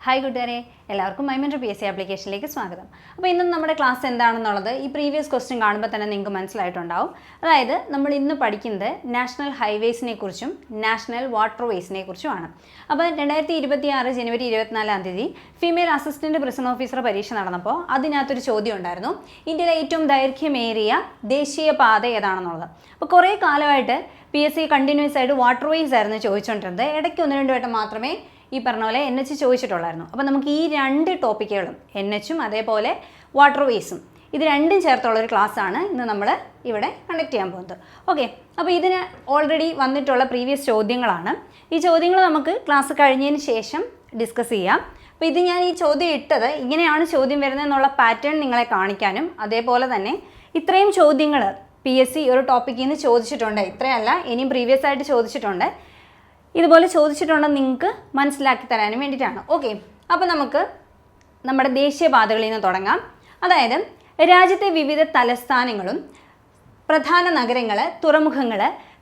Hi കൂട്ടുകാരെ, എല്ലാവർക്കും മൈമെൻറ്റർ PSC ആപ്ലിക്കേഷനിലേക്ക് സ്വാഗതം. അപ്പോൾ ഇന്ന് നമ്മുടെ ക്ലാസ് എന്താണെന്നുള്ളത് ഈ പ്രീവിയസ് ക്വസ്റ്റ്യൻ കാണുമ്പോൾ തന്നെ നിങ്ങൾക്ക് മനസ്സിലായിട്ടുണ്ടാവും. അതായത് നമ്മൾ ഇന്ന് പഠിക്കുന്നത് നാഷണൽ ഹൈവേസിനെ കുറിച്ചും നാഷണൽ വാട്ടർവേസിനെ കുറിച്ചുമാണ്. അപ്പോൾ 2026 ജനുവരി 24 ഫീമെയിൽ അസിസ്റ്റൻറ്റ് പ്രിസൺ ഓഫീസർ പരീക്ഷ നടന്നപ്പോൾ അതിനകത്തൊരു ചോദ്യം ഉണ്ടായിരുന്നു, ഇന്ത്യയിലെ ഏറ്റവും ദൈർഘ്യമേറിയ ദേശീയപാത ഏതാണെന്നുള്ളത്. അപ്പോൾ കുറേ കാലമായിട്ട് PSC കണ്ടിന്യൂസ് ആയിട്ട് വാട്ടർവേസ് ആയിരുന്നു ചോദിച്ചുകൊണ്ടിരുന്നത്. ഇടയ്ക്ക് 1-2 വട്ടം മാത്രമേ ഈ പറഞ്ഞ പോലെ NH ചോദിച്ചിട്ടുള്ളായിരുന്നു. അപ്പോൾ നമുക്ക് ഈ രണ്ട് ടോപ്പിക്കുകളും NHും അതേപോലെ വാട്ടർവേസും ഇത് രണ്ടും ചേർത്തുള്ളൊരു ക്ലാസ്സാണ് ഇന്ന് നമ്മൾ ഇവിടെ കണ്ടക്ട് ചെയ്യാൻ പോകുന്നത്. ഓക്കെ, അപ്പോൾ ഇതിന് ഓൾറെഡി വന്നിട്ടുള്ള പ്രീവിയസ് ചോദ്യങ്ങളാണ്. ഈ ചോദ്യങ്ങൾ നമുക്ക് ക്ലാസ് കഴിഞ്ഞതിന് ശേഷം ഡിസ്കസ് ചെയ്യാം. അപ്പോൾ ഇത് ഞാൻ ഈ ചോദ്യം ഇട്ടത് ഇങ്ങനെയാണ് ചോദ്യം വരുന്നതെന്നുള്ള പാറ്റേൺ നിങ്ങളെ കാണിക്കാനും അതേപോലെ തന്നെ ഇത്രയും ചോദ്യങ്ങൾ PSC ഒരു ടോപ്പിക്കിൽ നിന്ന് ചോദിച്ചിട്ടുണ്ട്, ഇത്രയല്ല ഇനിയും പ്രീവിയസ് ആയിട്ട് ചോദിച്ചിട്ടുണ്ട്, ഇതുപോലെ ചോദിച്ചിട്ടുണ്ടെന്ന് നിങ്ങൾക്ക് മനസ്സിലാക്കി തരാനും വേണ്ടിയിട്ടാണ്. ഓക്കെ, അപ്പോൾ നമുക്ക് നമ്മുടെ ദേശീയപാതകളിൽ നിന്ന് തുടങ്ങാം. അതായത് രാജ്യത്തെ വിവിധ തലസ്ഥാനങ്ങളും പ്രധാന നഗരങ്ങൾ, തുറമുഖങ്ങൾ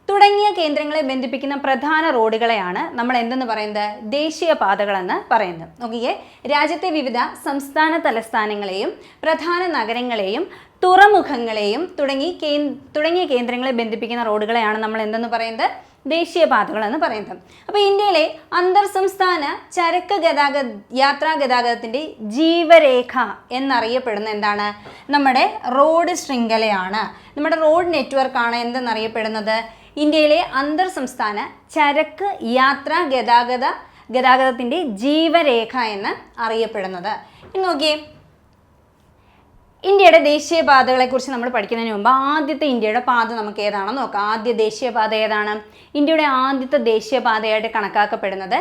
തുടങ്ങിയ കേന്ദ്രങ്ങളെ ബന്ധിപ്പിക്കുന്ന പ്രധാന റോഡുകളെയാണ് നമ്മൾ എന്തെന്ന് പറയുന്നത്, ദേശീയപാതകളെന്ന് പറയുന്നത്. നോക്കിയേ, രാജ്യത്തെ വിവിധ സംസ്ഥാന തലസ്ഥാനങ്ങളെയും പ്രധാന നഗരങ്ങളെയും തുറമുഖങ്ങളെയും തുടങ്ങിയ കേന്ദ്രങ്ങളെ ബന്ധിപ്പിക്കുന്ന റോഡുകളെയാണ് നമ്മൾ എന്തെന്ന് പറയുന്നത്, ദേശീയപാതകൾ എന്ന് പറയുന്നത്. അപ്പോൾ ഇന്ത്യയിലെ അന്തർ സംസ്ഥാന ചരക്ക് യാത്രാ ഗതാഗതത്തിൻ്റെ ജീവരേഖ എന്നറിയപ്പെടുന്ന എന്താണ്, നമ്മുടെ റോഡ് ശൃംഖലയാണ്, നമ്മുടെ റോഡ് നെറ്റ്വർക്കാണ് എന്തെന്നറിയപ്പെടുന്നത്, ഇന്ത്യയിലെ അന്തർ സംസ്ഥാന ചരക്ക് യാത്രാ ഗതാഗതത്തിൻ്റെ ജീവരേഖ എന്ന് അറിയപ്പെടുന്നത്. ഇനി നോക്കിയേ, ഇന്ത്യയുടെ ദേശീയപാതകളെക്കുറിച്ച് നമ്മൾ പഠിക്കുന്നതിന് മുമ്പ് ആദ്യത്തെ ഇന്ത്യയുടെ പാത നമുക്ക് ഏതാണെന്ന് നോക്കാം. ആദ്യ ദേശീയപാത ഏതാണ്? ഇന്ത്യയുടെ ആദ്യത്തെ ദേശീയപാതയായിട്ട് കണക്കാക്കപ്പെടുന്നത്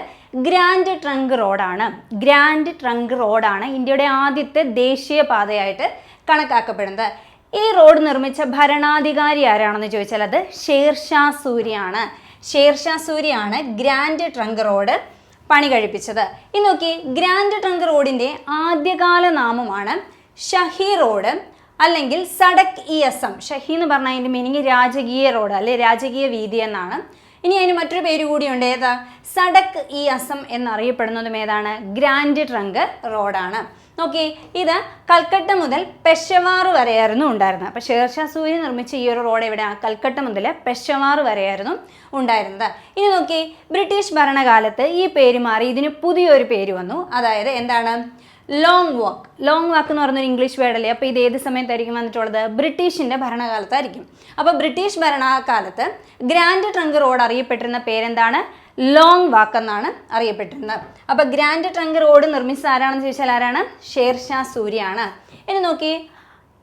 ഗ്രാൻഡ് ട്രങ്ക് റോഡാണ്. ഗ്രാൻഡ് ട്രങ്ക് റോഡാണ് ഇന്ത്യയുടെ ആദ്യത്തെ ദേശീയപാതയായിട്ട് കണക്കാക്കപ്പെടുന്നത്. ഈ റോഡ് നിർമ്മിച്ച ഭരണാധികാരി ആരാണെന്ന് ചോദിച്ചാൽ അത് ഷേർഷാ സൂരിയാണ്. ഷേർഷാ സൂരിയാണ് ഗ്രാൻഡ് ട്രങ്ക് റോഡ് പണി കഴിപ്പിച്ചത്. ഇനി നോക്കി, ഗ്രാൻഡ് ട്രങ്ക് റോഡിൻ്റെ ആദ്യകാല നാമമാണ് ഷഹി റോഡ് അല്ലെങ്കിൽ സഡക് ESM. ഷഹി എന്ന് പറഞ്ഞാൽ അതിൻ്റെ മീനിങ് രാജകീയ റോഡ് അല്ലെ രാജകീയ വീതി എന്നാണ്. ഇനി അതിന് മറ്റൊരു പേര് കൂടിയുണ്ട്, ഏതാ? സഡക് ESM എന്നറിയപ്പെടുന്നതും ഏതാണ്? ഗ്രാൻഡ് ട്രങ്ക് റോഡാണ്. നോക്കി, ഇത് കൽക്കട്ട മുതൽ പെഷവാർ വരെയായിരുന്നു ഉണ്ടായിരുന്നത്. അപ്പോൾ ഷേർഷാ സൂരി നിർമ്മിച്ച ഈ ഒരു റോഡ് എവിടെയാണ്? കൽക്കട്ട മുതൽ പെഷവാർ വരെയായിരുന്നു ഉണ്ടായിരുന്നത്. ഇനി നോക്കി, ബ്രിട്ടീഷ് ഭരണകാലത്ത് ഈ പേര് മാറി ഇതിന് പുതിയൊരു പേര് വന്നു. അതായത് എന്താണ്? ലോങ് വാക്ക്. ലോങ് വാക്ക് എന്ന് പറയുന്നൊരു ഇംഗ്ലീഷ് വേർഡല്ലേ. അപ്പോൾ ഇത് ഏത് സമയത്തായിരിക്കും വന്നിട്ടുള്ളത്? ബ്രിട്ടീഷിൻ്റെ ഭരണകാലത്തായിരിക്കും. അപ്പോൾ ബ്രിട്ടീഷ് ഭരണകാലത്ത് ഗ്രാൻഡ് ട്രങ്ക് റോഡ് അറിയപ്പെട്ടിരുന്ന പേരെന്താണ്? ലോങ് വാക്ക് എന്നാണ് അറിയപ്പെട്ടിരുന്നത്. അപ്പോൾ ഗ്രാൻഡ് ട്രങ്ക് റോഡ് നിർമ്മിച്ചത് ആരാണെന്ന് ചോദിച്ചാൽ ആരാണ്? ഷേർഷാ സൂരിയാണ്. ഇനി നോക്കി,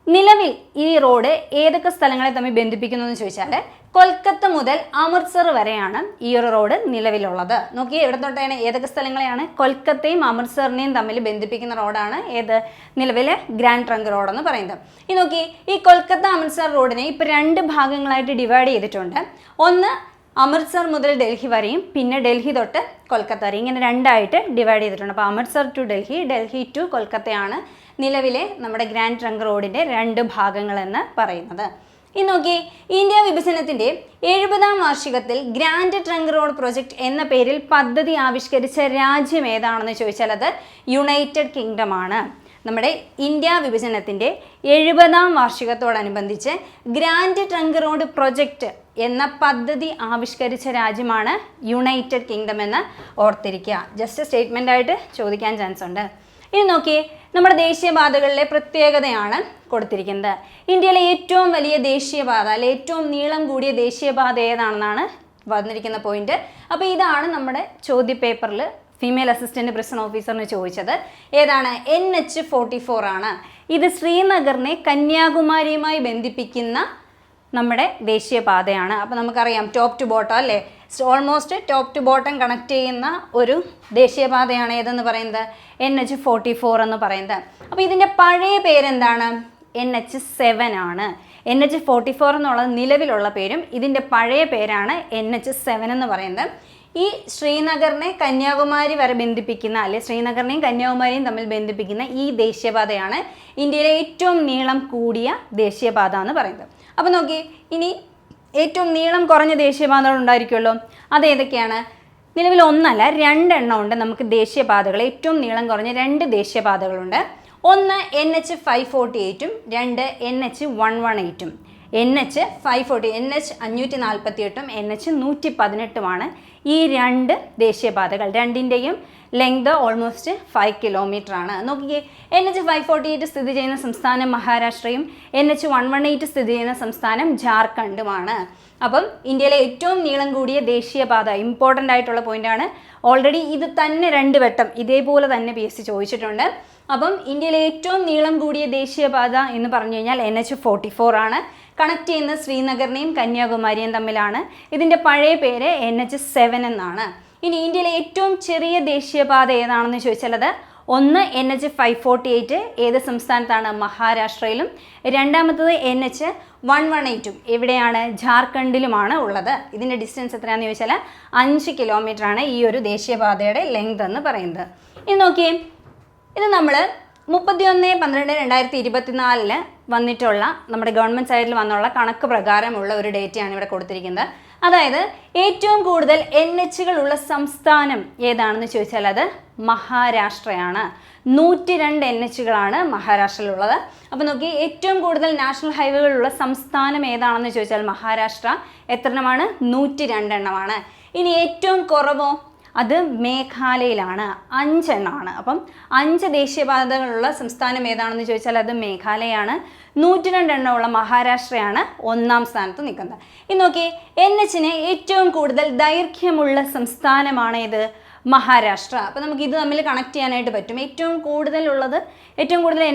നിലവിൽ ഈ റോഡ് ഏതൊക്കെ സ്ഥലങ്ങളെ തമ്മിൽ ബന്ധിപ്പിക്കുന്നു എന്ന് ചോദിച്ചാൽ കൊൽക്കത്ത മുതൽ അമൃത്സർ വരെയാണ് ഈ ഒരു റോഡ് നിലവിലുള്ളത്. നോക്കി, എവിടെ തൊട്ടാണ്, ഏതൊക്കെ സ്ഥലങ്ങളെയാണ്? കൊൽക്കത്തയും അമൃത്സറിനെയും തമ്മിൽ ബന്ധിപ്പിക്കുന്ന റോഡാണ് ഏത്? നിലവിലെ ഗ്രാൻഡ് ട്രങ്ക് റോഡ് എന്ന് പറയുന്നത്. ഈ നോക്കി, ഈ കൊൽക്കത്ത അമൃത്സർ റോഡിനെ ഇപ്പോൾ 2 ഭാഗങ്ങളായിട്ട് ഡിവൈഡ് ചെയ്തിട്ടുണ്ട്. ഒന്ന് അമൃത്സർ മുതൽ ഡൽഹി വരെയും പിന്നെ ഡൽഹി തൊട്ട് കൊൽക്കത്ത വരെ, ഇങ്ങനെ 2ആയിട്ട് ഡിവൈഡ് ചെയ്തിട്ടുണ്ട്. അപ്പോൾ അമൃത്സർ ടു ഡൽഹി, ഡൽഹി ടു കൊൽക്കത്തയാണ് നിലവിലെ നമ്മുടെ ഗ്രാൻഡ് ട്രങ്ക് റോഡിൻ്റെ 2 ഭാഗങ്ങളെന്ന് പറയുന്നത്. ഇനി നോക്കി, ഇന്ത്യ വിഭജനത്തിൻ്റെ 70ാം വാർഷികത്തിൽ ഗ്രാൻഡ് ട്രങ്ക് റോഡ് പ്രൊജക്റ്റ് എന്ന പേരിൽ പദ്ധതി ആവിഷ്കരിച്ച രാജ്യം ഏതാണെന്ന് ചോദിച്ചാൽ അത് യുണൈറ്റഡ് കിങ്ഡം ആണ്. നമ്മുടെ ഇന്ത്യ വിഭജനത്തിൻ്റെ 70ാം വാർഷികത്തോടനുബന്ധിച്ച് ഗ്രാൻഡ് ട്രങ്ക് റോഡ് പ്രൊജക്റ്റ് എന്ന പദ്ധതി ആവിഷ്കരിച്ച രാജ്യമാണ് യുണൈറ്റഡ് കിങ്ഡം എന്ന് ഓർത്തിരിക്കുക. ജസ്റ്റ് സ്റ്റേറ്റ്മെൻ്റ് ആയിട്ട് ചോദിക്കാൻ ചാൻസ് ഉണ്ട്. ഇനി നോക്കി, നമ്മുടെ ദേശീയപാതകളിലെ പ്രത്യേകതയാണ് കൊടുത്തിരിക്കുന്നത്. ഇന്ത്യയിലെ ഏറ്റവും വലിയ ദേശീയപാത അല്ലെ ഏറ്റവും നീളം കൂടിയ ദേശീയപാത ഏതാണെന്നാണ് വന്നിരിക്കുന്ന പോയിന്റ്. അപ്പോൾ ഇതാണ് നമ്മുടെ ചോദ്യപേപ്പറിൽ ഫീമെയിൽ അസിസ്റ്റൻറ്റ് പ്രിസൺ ഓഫീസറിന് ചോദിച്ചത്. ഏതാണ്? NH-44 ആണ്. ഇത് ശ്രീനഗറിനെ കന്യാകുമാരിയുമായി ബന്ധിപ്പിക്കുന്ന നമ്മുടെ ദേശീയപാതയാണ്. അപ്പോൾ നമുക്കറിയാം ടോപ്പ് ടു ബോട്ടം അല്ലേ, almost top to bottom connect ചെയ്യുന്ന ഒരു ദേശീയപാതയാണ് ഏതെന്ന് പറയുന്നത്? NH-44 എന്ന് പറയുന്നത്. അപ്പോൾ ഇതിൻ്റെ പഴയ പേരെന്താണ്? NH-7 ആണ്. NH-44 എന്നുള്ളത് നിലവിലുള്ള പേരും ഇതിൻ്റെ പഴയ പേരാണ് NH-7 എന്ന് പറയുന്നത്. ഈ ശ്രീനഗറിനെ കന്യാകുമാരി വരെ ബന്ധിപ്പിക്കുന്ന അല്ലെ ശ്രീനഗറിനെയും കന്യാകുമാരിയും തമ്മിൽ ബന്ധിപ്പിക്കുന്ന ഈ ദേശീയപാതയാണ് ഇന്ത്യയിലെ ഏറ്റവും നീളം കൂടിയ ദേശീയപാത എന്ന് പറയുന്നത്. അപ്പോൾ നോക്കി, ഇനി ഏറ്റവും നീളം കുറഞ്ഞ ദേശീയപാതകൾ ഉണ്ടായിരിക്കുമല്ലോ, അതേതൊക്കെയാണ്? നിലവിൽ ഒന്നല്ല, രണ്ടെണ്ണം ഉണ്ട് നമുക്ക് ദേശീയപാതകൾ. ഏറ്റവും നീളം കുറഞ്ഞ 2 ദേശീയപാതകളുണ്ട്. ഒന്ന് NH548 2 NH118. NH540 NH548 NH118 ഈ 2 ദേശീയപാതകൾ. രണ്ടിൻ്റെയും ലെങ്ത് ഓൾമോസ്റ്റ് 5 കിലോമീറ്റർ ആണ്. നോക്കിക്കേ, NH548 സ്ഥിതി ചെയ്യുന്ന സംസ്ഥാനം മഹാരാഷ്ട്രയും NH118 സ്ഥിതി ചെയ്യുന്ന സംസ്ഥാനം ജാർഖണ്ഡുമാണ്. അപ്പം ഇന്ത്യയിലെ ഏറ്റവും നീളം കൂടിയ ദേശീയപാത, ഇമ്പോർട്ടൻ്റ് ആയിട്ടുള്ള പോയിന്റാണ്. ഓൾറെഡി ഇത് തന്നെ 2 വട്ടം ഇതേപോലെ തന്നെ PSC ചോദിച്ചിട്ടുണ്ട്. അപ്പം ഇന്ത്യയിലെ ഏറ്റവും നീളം കൂടിയ ദേശീയപാത എന്ന് പറഞ്ഞു കഴിഞ്ഞാൽ NH44 ആണ്. കണക്ട് ചെയ്യുന്ന ശ്രീനഗറിനെയും കന്യാകുമാരിയും തമ്മിലാണ്. ഇതിൻ്റെ പഴയ പേര് NH7 എന്നാണ്. ഇനി ഇന്ത്യയിലെ ഏറ്റവും ചെറിയ ദേശീയപാത ഏതാണെന്ന് ചോദിച്ചാൽ അത് ഒന്ന് NH548 ഏത് സംസ്ഥാനത്താണ്? മഹാരാഷ്ട്രയിലും. രണ്ടാമത്തത് NH118 എവിടെയാണ്? ജാർഖണ്ഡിലുമാണ് ഉള്ളത്. ഇതിൻ്റെ ഡിസ്റ്റൻസ് എത്രയാണെന്ന് ചോദിച്ചാൽ 5 കിലോമീറ്റർ ആണ് ഈ ഒരു ദേശീയപാതയുടെ ലെങ്ത് എന്ന് പറയുന്നത്. ഇനി നോക്കിയേ, ഇത് നമ്മൾ 31/12/2024 വന്നിട്ടുള്ള നമ്മുടെ ഗവൺമെൻറ് സൈഡിൽ വന്നുള്ള കണക്ക് പ്രകാരമുള്ള ഒരു ഡേറ്റയാണ് ഇവിടെ കൊടുത്തിരിക്കുന്നത്. അതായത് ഏറ്റവും കൂടുതൽ NHകൾ ഉള്ള സംസ്ഥാനം ഏതാണെന്ന് ചോദിച്ചാൽ അത് മഹാരാഷ്ട്രയാണ്. 102 NHകളാണ് മഹാരാഷ്ട്രയിലുള്ളത്. അപ്പോൾ നോക്കി, ഏറ്റവും കൂടുതൽ നാഷണൽ ഹൈവേകളുള്ള സംസ്ഥാനം ഏതാണെന്ന് ചോദിച്ചാൽ മഹാരാഷ്ട്ര. എത്ര എണ്ണമാണ്? 102 എണ്ണമാണ്. ഇനി ഏറ്റവും കുറവോ? അത് മേഘാലയയിലാണ്, 5 എണ്ണമാണ്. അപ്പം 5 ദേശീയപാതകളുള്ള സംസ്ഥാനം ഏതാണെന്ന് ചോദിച്ചാൽ അത് മേഘാലയയാണ്. 102 എണ്ണമുള്ള മഹാരാഷ്ട്രയാണ് 1ാം സ്ഥാനത്ത് നിൽക്കുന്നത്. ഇനി നോക്കി, NHന് ഏറ്റവും കൂടുതൽ ദൈർഘ്യമുള്ള സംസ്ഥാനമാണ് ഇത്? മഹാരാഷ്ട്ര. അപ്പോൾ നമുക്ക് ഇത് തമ്മിൽ കണക്ട് ചെയ്യാനായിട്ട് പറ്റും. ഏറ്റവും കൂടുതൽ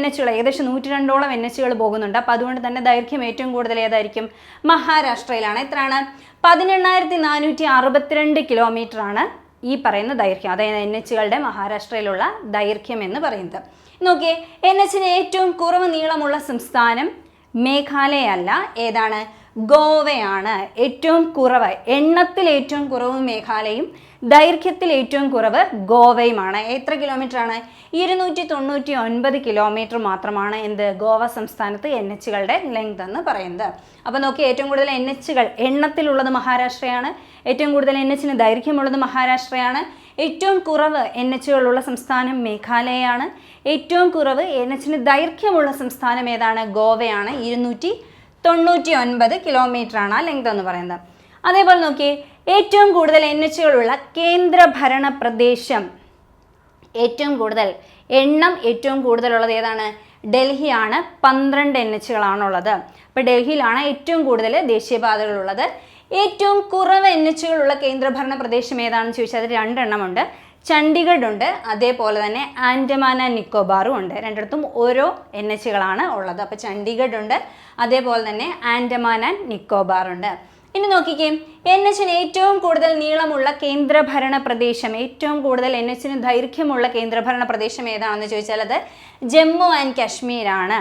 NHകൾ ഏകദേശം 102ഓളം NHകൾ പോകുന്നുണ്ട്. അപ്പോൾ അതുകൊണ്ട് തന്നെ ദൈർഘ്യം ഏറ്റവും കൂടുതൽ ഏതായിരിക്കും? മഹാരാഷ്ട്രയിലാണ്. എത്രയാണ്? 18,462 കിലോമീറ്റർ ആണ് ഈ പറയുന്ന ദൈർഘ്യം, അതായത് NHകളുടെ മഹാരാഷ്ട്രയിലുള്ള ദൈർഘ്യം എന്ന് പറയുന്നത്. നോക്കിയേ, NHന് ഏറ്റവും കുറവ് നീളമുള്ള സംസ്ഥാനം മേഘാലയ അല്ല, ഏതാണ്? ഗോവയാണ്. ഏറ്റവും കുറവ്, എണ്ണത്തിൽ ഏറ്റവും കുറവ് മേഘാലയയും ദൈർഘ്യത്തിൽ ഏറ്റവും കുറവ് ഗോവയുമാണ്. എത്ര കിലോമീറ്റർ ആണ്? 299 കിലോമീറ്റർ മാത്രമാണ് എന്ത്? ഗോവ സംസ്ഥാനത്ത് NHകളുടെ ലെങ്ത് എന്ന് പറയുന്നത്. അപ്പോൾ നോക്കി, ഏറ്റവും കൂടുതൽ NHകൾ എണ്ണത്തിലുള്ളത് മഹാരാഷ്ട്രയാണ്. ഏറ്റവും കൂടുതൽ NHന് ദൈർഘ്യമുള്ളത് മഹാരാഷ്ട്രയാണ്. ഏറ്റവും കുറവ് NHകളുള്ള സംസ്ഥാനം മേഘാലയയാണ്. ഏറ്റവും കുറവ് NHന് ദൈർഘ്യമുള്ള സംസ്ഥാനം ഏതാണ്? ഗോവയാണ്. 299 കിലോമീറ്റർ ആണ് ആ ലെങ്ത് എന്ന് പറയുന്നത്. അതേപോലെ നോക്കിയേ, ഏറ്റവും കൂടുതൽ NHകളുള്ള കേന്ദ്രഭരണ പ്രദേശം, ഏറ്റവും കൂടുതലുള്ളത് ഏതാണ്? ഡൽഹിയാണ്. 12 NHകളാണുള്ളത്. അപ്പോൾ ഡൽഹിയിലാണ് ഏറ്റവും കൂടുതൽ ദേശീയപാതകളുള്ളത്. ഏറ്റവും കുറവ് NHകളുള്ള കേന്ദ്രഭരണ പ്രദേശം ഏതാണെന്ന് ചോദിച്ചാൽ അത് 2 എണ്ണമുണ്ട്. ചണ്ഡീഗഡ് ഉണ്ട്, അതേപോലെ തന്നെ ആൻഡമാൻ ആൻഡ് നിക്കോബാറും ഉണ്ട്. രണ്ടിടത്തും ഓരോ NHകളാണ് ഉള്ളത്. അപ്പോൾ ചണ്ഡീഗഡ് ഉണ്ട്, അതേപോലെ തന്നെ ആൻഡമാൻ ആൻഡ് നിക്കോബാർ ഉണ്ട്. ഇനി നോക്കിക്കേ, NHന് ഏറ്റവും കൂടുതൽ നീളമുള്ള കേന്ദ്രഭരണ പ്രദേശം, ഏറ്റവും കൂടുതൽ NHന് ദൈർഘ്യമുള്ള കേന്ദ്രഭരണ പ്രദേശം ഏതാണെന്ന് ചോദിച്ചാൽ അത് ജമ്മു ആൻഡ് കാശ്മീരാണ്.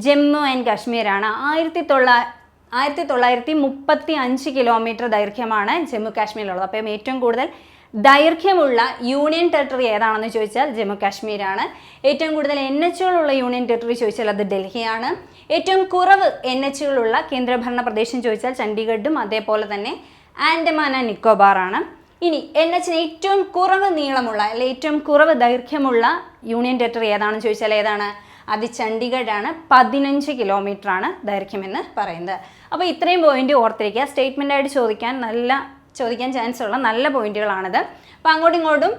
1935 കിലോമീറ്റർ ദൈർഘ്യമാണ് ജമ്മു കാശ്മീരിലുള്ളത്. അപ്പം ഏറ്റവും കൂടുതൽ ദൈർഘ്യമുള്ള യൂണിയൻ ടെറിട്ടറി ഏതാണെന്ന് ചോദിച്ചാൽ ജമ്മു കാശ്മീരാണ്. ഏറ്റവും കൂടുതൽ NHകളുള്ള യൂണിയൻ ടെറിട്ടറി ചോദിച്ചാൽ അത് ഡൽഹിയാണ്. ഏറ്റവും കുറവ് NHകളുള്ള കേന്ദ്രഭരണ പ്രദേശം ചോദിച്ചാൽ ചണ്ഡീഗഡും അതേപോലെ തന്നെ ആൻഡമാൻ ആൻഡ് നിക്കോബാറാണ്. ഇനി NHന് ഏറ്റവും കുറവ് നീളമുള്ള ഏറ്റവും കുറവ് ദൈർഘ്യമുള്ള യൂണിയൻ ടെറിട്ടറി ഏതാണെന്ന് ചോദിച്ചാൽ ഏതാണ്? അത് ചണ്ഡീഗഡാണ്. 15 കിലോമീറ്റർ ആണ് ദൈർഘ്യമെന്ന് പറയുന്നത്. അപ്പോൾ ഇത്രയും പോയിന്റ് ഓർത്തിരിക്കുക. സ്റ്റേറ്റ്മെൻ്റായിട്ട് ചോദിക്കാൻ ചാൻസ് ഉള്ള നല്ല പോയിന്റുകളാണിത്. അപ്പോൾ അങ്ങോട്ടും ഇങ്ങോട്ടും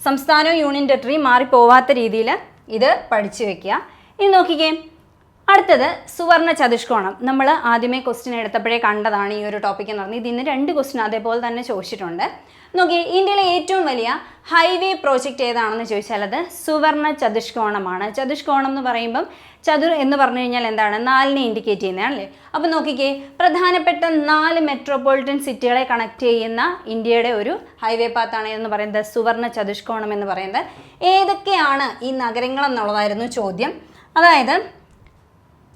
സംസ്ഥാനവും യൂണിയൻ ടെറിട്ടറിയും മാറിപ്പോവാത്ത രീതിയിൽ ഇത് പഠിച്ചു വെക്കുക. ഇനി നോക്കിക്കേ, അടുത്തത് സുവർണ ചതുഷ്കോണം. നമ്മൾ ആദ്യമേ ക്വസ്റ്റ്യൻ എടുത്തപ്പോഴേ കണ്ടതാണ് ഈ ഒരു ടോപ്പിക് എന്ന് പറഞ്ഞത്. ഇതിന് 2 ക്വസ്റ്റ്യൻ അതേപോലെ തന്നെ ചോദിച്ചിട്ടുണ്ട്. നോക്കി, ഇന്ത്യയിലെ ഏറ്റവും വലിയ ഹൈവേ പ്രോജക്റ്റ് ഏതാണെന്ന് ചോദിച്ചാൽ അത് സുവർണ ചതുഷ്കോണമാണ്. ചതുഷ്കോണം എന്ന് പറയുമ്പം ചതുർ എന്ന് പറഞ്ഞു കഴിഞ്ഞാൽ എന്താണ്? 4നെ ഇൻഡിക്കേറ്റ് ചെയ്യുന്നതാണല്ലേ. അപ്പോൾ നോക്കിക്കേ, പ്രധാനപ്പെട്ട 4 മെട്രോപൊളിറ്റൻ സിറ്റികളെ കണക്ട് ചെയ്യുന്ന ഇന്ത്യയുടെ ഒരു ഹൈവേ പാത്താണ് എന്ന് പറയുന്നത് സുവർണ ചതുഷ്കോണം എന്ന് പറയുന്നത്. ഏതൊക്കെയാണ് ഈ നഗരങ്ങൾ എന്നുള്ളതായിരുന്നു ചോദ്യം. അതായത്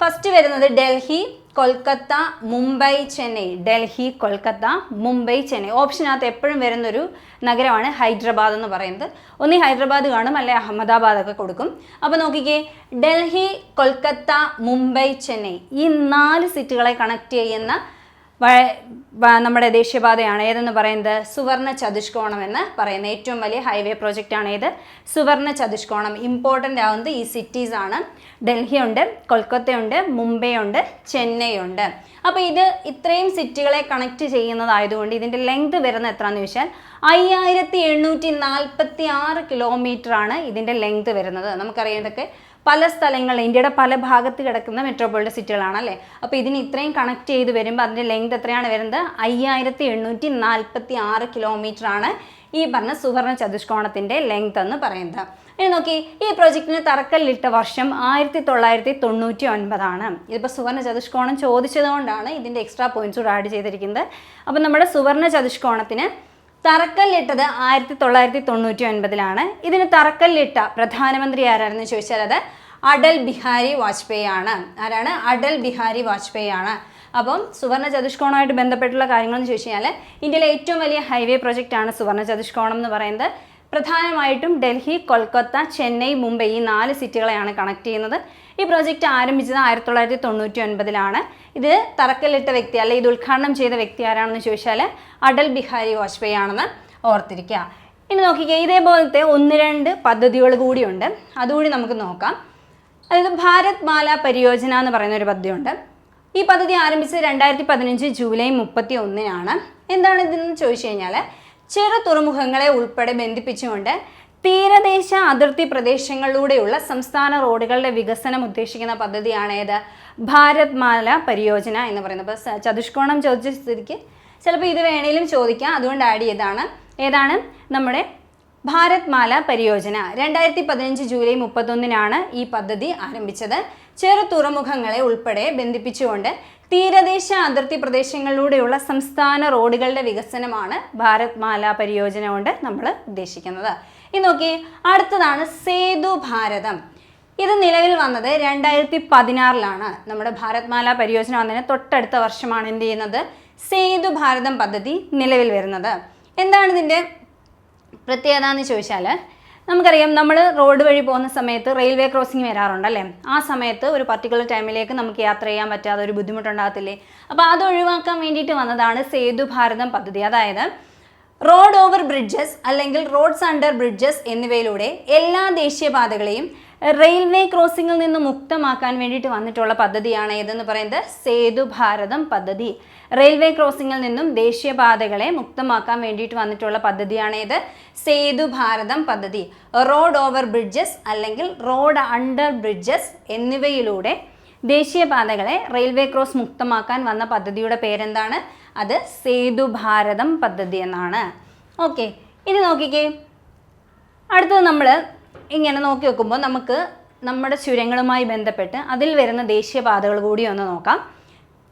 ഫസ്റ്റ് വരുന്നത് ഡൽഹി, കൊൽക്കത്ത, മുംബൈ, ചെന്നൈ. ഡൽഹി, കൊൽക്കത്ത, മുംബൈ, ചെന്നൈ. ഓപ്ഷനകത്ത് എപ്പോഴും വരുന്നൊരു നഗരമാണ് ഹൈദരാബാദ് എന്ന് പറയുന്നത്. ഒന്നീ ഹൈദരാബാദ് കാണും, അല്ലെ അഹമ്മദാബാദ് ഒക്കെ കൊടുക്കും. അപ്പോൾ നോക്കിക്കേ, ഡൽഹി, കൊൽക്കത്ത, മുംബൈ, ചെന്നൈ ഈ 4 സിറ്റികളെ കണക്ട് ചെയ്യുന്ന നമ്മുടെ ദേശീയപാതയാണ് ഏതെന്ന് പറയുന്നത് സുവർണ ചതുഷ്കോണം എന്ന് പറയുന്ന ഏറ്റവും വലിയ ഹൈവേ പ്രോജക്റ്റാണ് ഏത് സുവർണ ചതുഷ്കോണം. ഇമ്പോർട്ടൻ്റ് ആവുന്നത് ഈ സിറ്റീസ് ആണ്. ഡൽഹി ഉണ്ട്, കൊൽക്കത്തയുണ്ട്, മുംബൈ ഉണ്ട്, ചെന്നൈ ഉണ്ട്. അപ്പോൾ ഇത് ഇത്രയും സിറ്റികളെ കണക്ട് ചെയ്യുന്നതായതുകൊണ്ട് ഇതിൻ്റെ ലെങ്ത് വരുന്നത് എത്രയാണെന്ന് ചോദിച്ചാൽ 5746 കിലോമീറ്റർ ആണ് ഇതിൻ്റെ ലെങ്ത് വരുന്നത്. നമുക്കറിയാം ഇതൊക്കെ പല സ്ഥലങ്ങളിൽ ഇന്ത്യയുടെ പല ഭാഗത്ത് കിടക്കുന്ന മെട്രോപൊളിറ്റൻ സിറ്റികളാണ് അല്ലേ. അപ്പോൾ ഇതിന് ഇത്രയും കണക്ട് ചെയ്ത് വരുമ്പോൾ അതിൻ്റെ ലെങ്ത് എത്രയാണ് വരുന്നത് 5746 കിലോമീറ്റർ ആണ് ഈ പറഞ്ഞ സുവർണ ചതുഷ്കോണത്തിൻ്റെ ലെങ്ത് എന്ന് പറയുന്നത്. ഇനി നോക്കി, ഈ പ്രോജക്റ്റിന് തറക്കല്ലിട്ട വർഷം 1999 ആണ്. ഇതിപ്പോൾ സുവർണ ചതുഷ്കോണം ചോദിച്ചതുകൊണ്ടാണ് ഇതിൻ്റെ എക്സ്ട്രാ പോയിന്റ്സ് കൂടെ ആഡ് ചെയ്തിരിക്കുന്നത്. അപ്പോൾ നമ്മുടെ സുവർണ ചതുഷ്കോണത്തിന് തറക്കല്ലിട്ടത് 1999 ഇതിന് തറക്കല്ലിട്ട പ്രധാനമന്ത്രി ആരാണെന്ന് ചോദിച്ചാൽ അത് അടൽ ബിഹാരി വാജ്പേയി ആണ്. ആരാണ്? അടൽ ബിഹാരി വാജ്പേയി ആണ്. അപ്പം സുവർണ ചതുഷ്കോണമായിട്ട് ബന്ധപ്പെട്ടുള്ള കാര്യങ്ങളെന്ന് ചോദിച്ചു കഴിഞ്ഞാൽ ഇന്ത്യയിലെ ഏറ്റവും വലിയ ഹൈവേ പ്രോജക്റ്റാണ് സുവർണ ചതുഷ്കോണം എന്ന് പറയുന്നത്. പ്രധാനമായിട്ടും ഡൽഹി, കൊൽക്കത്ത, ചെന്നൈ, മുംബൈ ഈ 4 സിറ്റികളെയാണ് കണക്ട് ചെയ്യുന്നത്. ഈ പ്രോജക്റ്റ് ആരംഭിച്ചത് 1999 ഇത് തറക്കല്ലിട്ട വ്യക്തി അല്ലെ ഇത് ഉദ്ഘാടനം ചെയ്ത വ്യക്തി ആരാണെന്ന് ചോദിച്ചാൽ അടൽ ബിഹാരി വാജ്പേയി ആണെന്ന് ഓർത്തിരിക്കുക. ഇനി നോക്കിക്കുക, ഇതേപോലത്തെ 1-2 പദ്ധതികൾ കൂടിയുണ്ട്, അതുകൂടി നമുക്ക് നോക്കാം. അതായത് ഭാരത് മാല പരിയോജന എന്ന് പറയുന്ന ഒരു പദ്ധതിയുണ്ട്. ഈ പദ്ധതി ആരംഭിച്ചത് 2015 ജൂലൈ 31 എന്താണ് ഇതെന്ന് ചോദിച്ചു കഴിഞ്ഞാൽ ചെറു തുറമുഖങ്ങളെ ഉൾപ്പെടെ ബന്ധിപ്പിച്ചുകൊണ്ട് തീരദേശ അതിർത്തി പ്രദേശങ്ങളിലൂടെയുള്ള സംസ്ഥാന റോഡുകളുടെ വികസനം ഉദ്ദേശിക്കുന്ന പദ്ധതിയാണ് ഏത് ഭാരത് മാല പരിയോജന എന്ന് പറയുന്നത്. അപ്പോൾ ചതുഷ്കോണം ചോദിച്ച സ്ഥിതിക്ക് ചിലപ്പോൾ ഇത് വേണേലും ചോദിക്കാം, അതുകൊണ്ട് ആഡ് ചെയ്താണ്. ഏതാണ് നമ്മുടെ ഭാരത് മാല പരിയോജന. 2015 ജൂലൈ 31 ഈ പദ്ധതി ആരംഭിച്ചത്. ചെറു തുറമുഖങ്ങളെ ഉൾപ്പെടെ ബന്ധിപ്പിച്ചുകൊണ്ട് തീരദേശ അതിർത്തി പ്രദേശങ്ങളിലൂടെയുള്ള സംസ്ഥാന റോഡുകളുടെ വികസനമാണ് ഭാരത് മാല പരിയോജന കൊണ്ട് നമ്മൾ ഉദ്ദേശിക്കുന്നത്. ഇത് നോക്കി, അടുത്തതാണ് സേതു ഭാരതം. ഇത് നിലവിൽ വന്നത് 2016 നമ്മുടെ ഭാരത് മാല പരിയോജന വന്നതിന് തൊട്ടടുത്ത വർഷമാണ് എന്ത് ചെയ്യുന്നത് സേതു ഭാരതം പദ്ധതി നിലവിൽ വരുന്നത്. എന്താണ് ഇതിൻ്റെ പ്രത്യേകത എന്ന് ചോദിച്ചാൽ നമുക്കറിയാം നമ്മൾ റോഡ് വഴി പോകുന്ന സമയത്ത് റെയിൽവേ ക്രോസിംഗ് വരാറുണ്ടല്ലേ. ആ സമയത്ത് ഒരു പർട്ടിക്കുലർ ടൈമിലേക്ക് നമുക്ക് യാത്ര ചെയ്യാൻ പറ്റാതെ ഒരു ബുദ്ധിമുട്ടുണ്ടാകത്തില്ലേ. അപ്പോൾ അത് ഒഴിവാക്കാൻ വേണ്ടിയിട്ട് വന്നതാണ് സേതു ഭാരതം പദ്ധതി. അതായത് റോഡ് ഓവർ ബ്രിഡ്ജസ് അല്ലെങ്കിൽ റോഡ്സ് അണ്ടർ ബ്രിഡ്ജസ് എന്നിവയിലൂടെ എല്ലാ ദേശീയപാതകളെയും റെയിൽവേ ക്രോസിംഗിൽ നിന്ന് മുക്തമാക്കാൻ വേണ്ടിയിട്ട് വന്നിട്ടുള്ള പദ്ധതിയാണ് ഏതെന്ന് പറയുന്നത് സേതു ഭാരതം പദ്ധതി. റെയിൽവേ ക്രോസിംഗിൽ നിന്നും ദേശീയപാതകളെ മുക്തമാക്കാൻ വേണ്ടിയിട്ട് വന്നിട്ടുള്ള പദ്ധതിയാണ് ഏത് സേതു ഭാരതം പദ്ധതി. റോഡ് ഓവർ ബ്രിഡ്ജസ് അല്ലെങ്കിൽ റോഡ് അണ്ടർ ബ്രിഡ്ജസ് എന്നിവയിലൂടെ ദേശീയപാതകളെ റെയിൽവേ ക്രോസ് മുക്തമാക്കാൻ വന്ന പദ്ധതിയുടെ പേരെന്താണ്? അത് സേതു ഭാരതം പദ്ധതി എന്നാണ്. ഓക്കെ, ഇനി നോക്കിക്കേ, അടുത്തത് നമ്മൾ ഇങ്ങനെ നോക്കി വെക്കുമ്പോൾ നമുക്ക് നമ്മുടെ ചുരങ്ങളുമായി ബന്ധപ്പെട്ട് അതിൽ വരുന്ന ദേശീയപാതകൾ കൂടി ഒന്ന് നോക്കാം.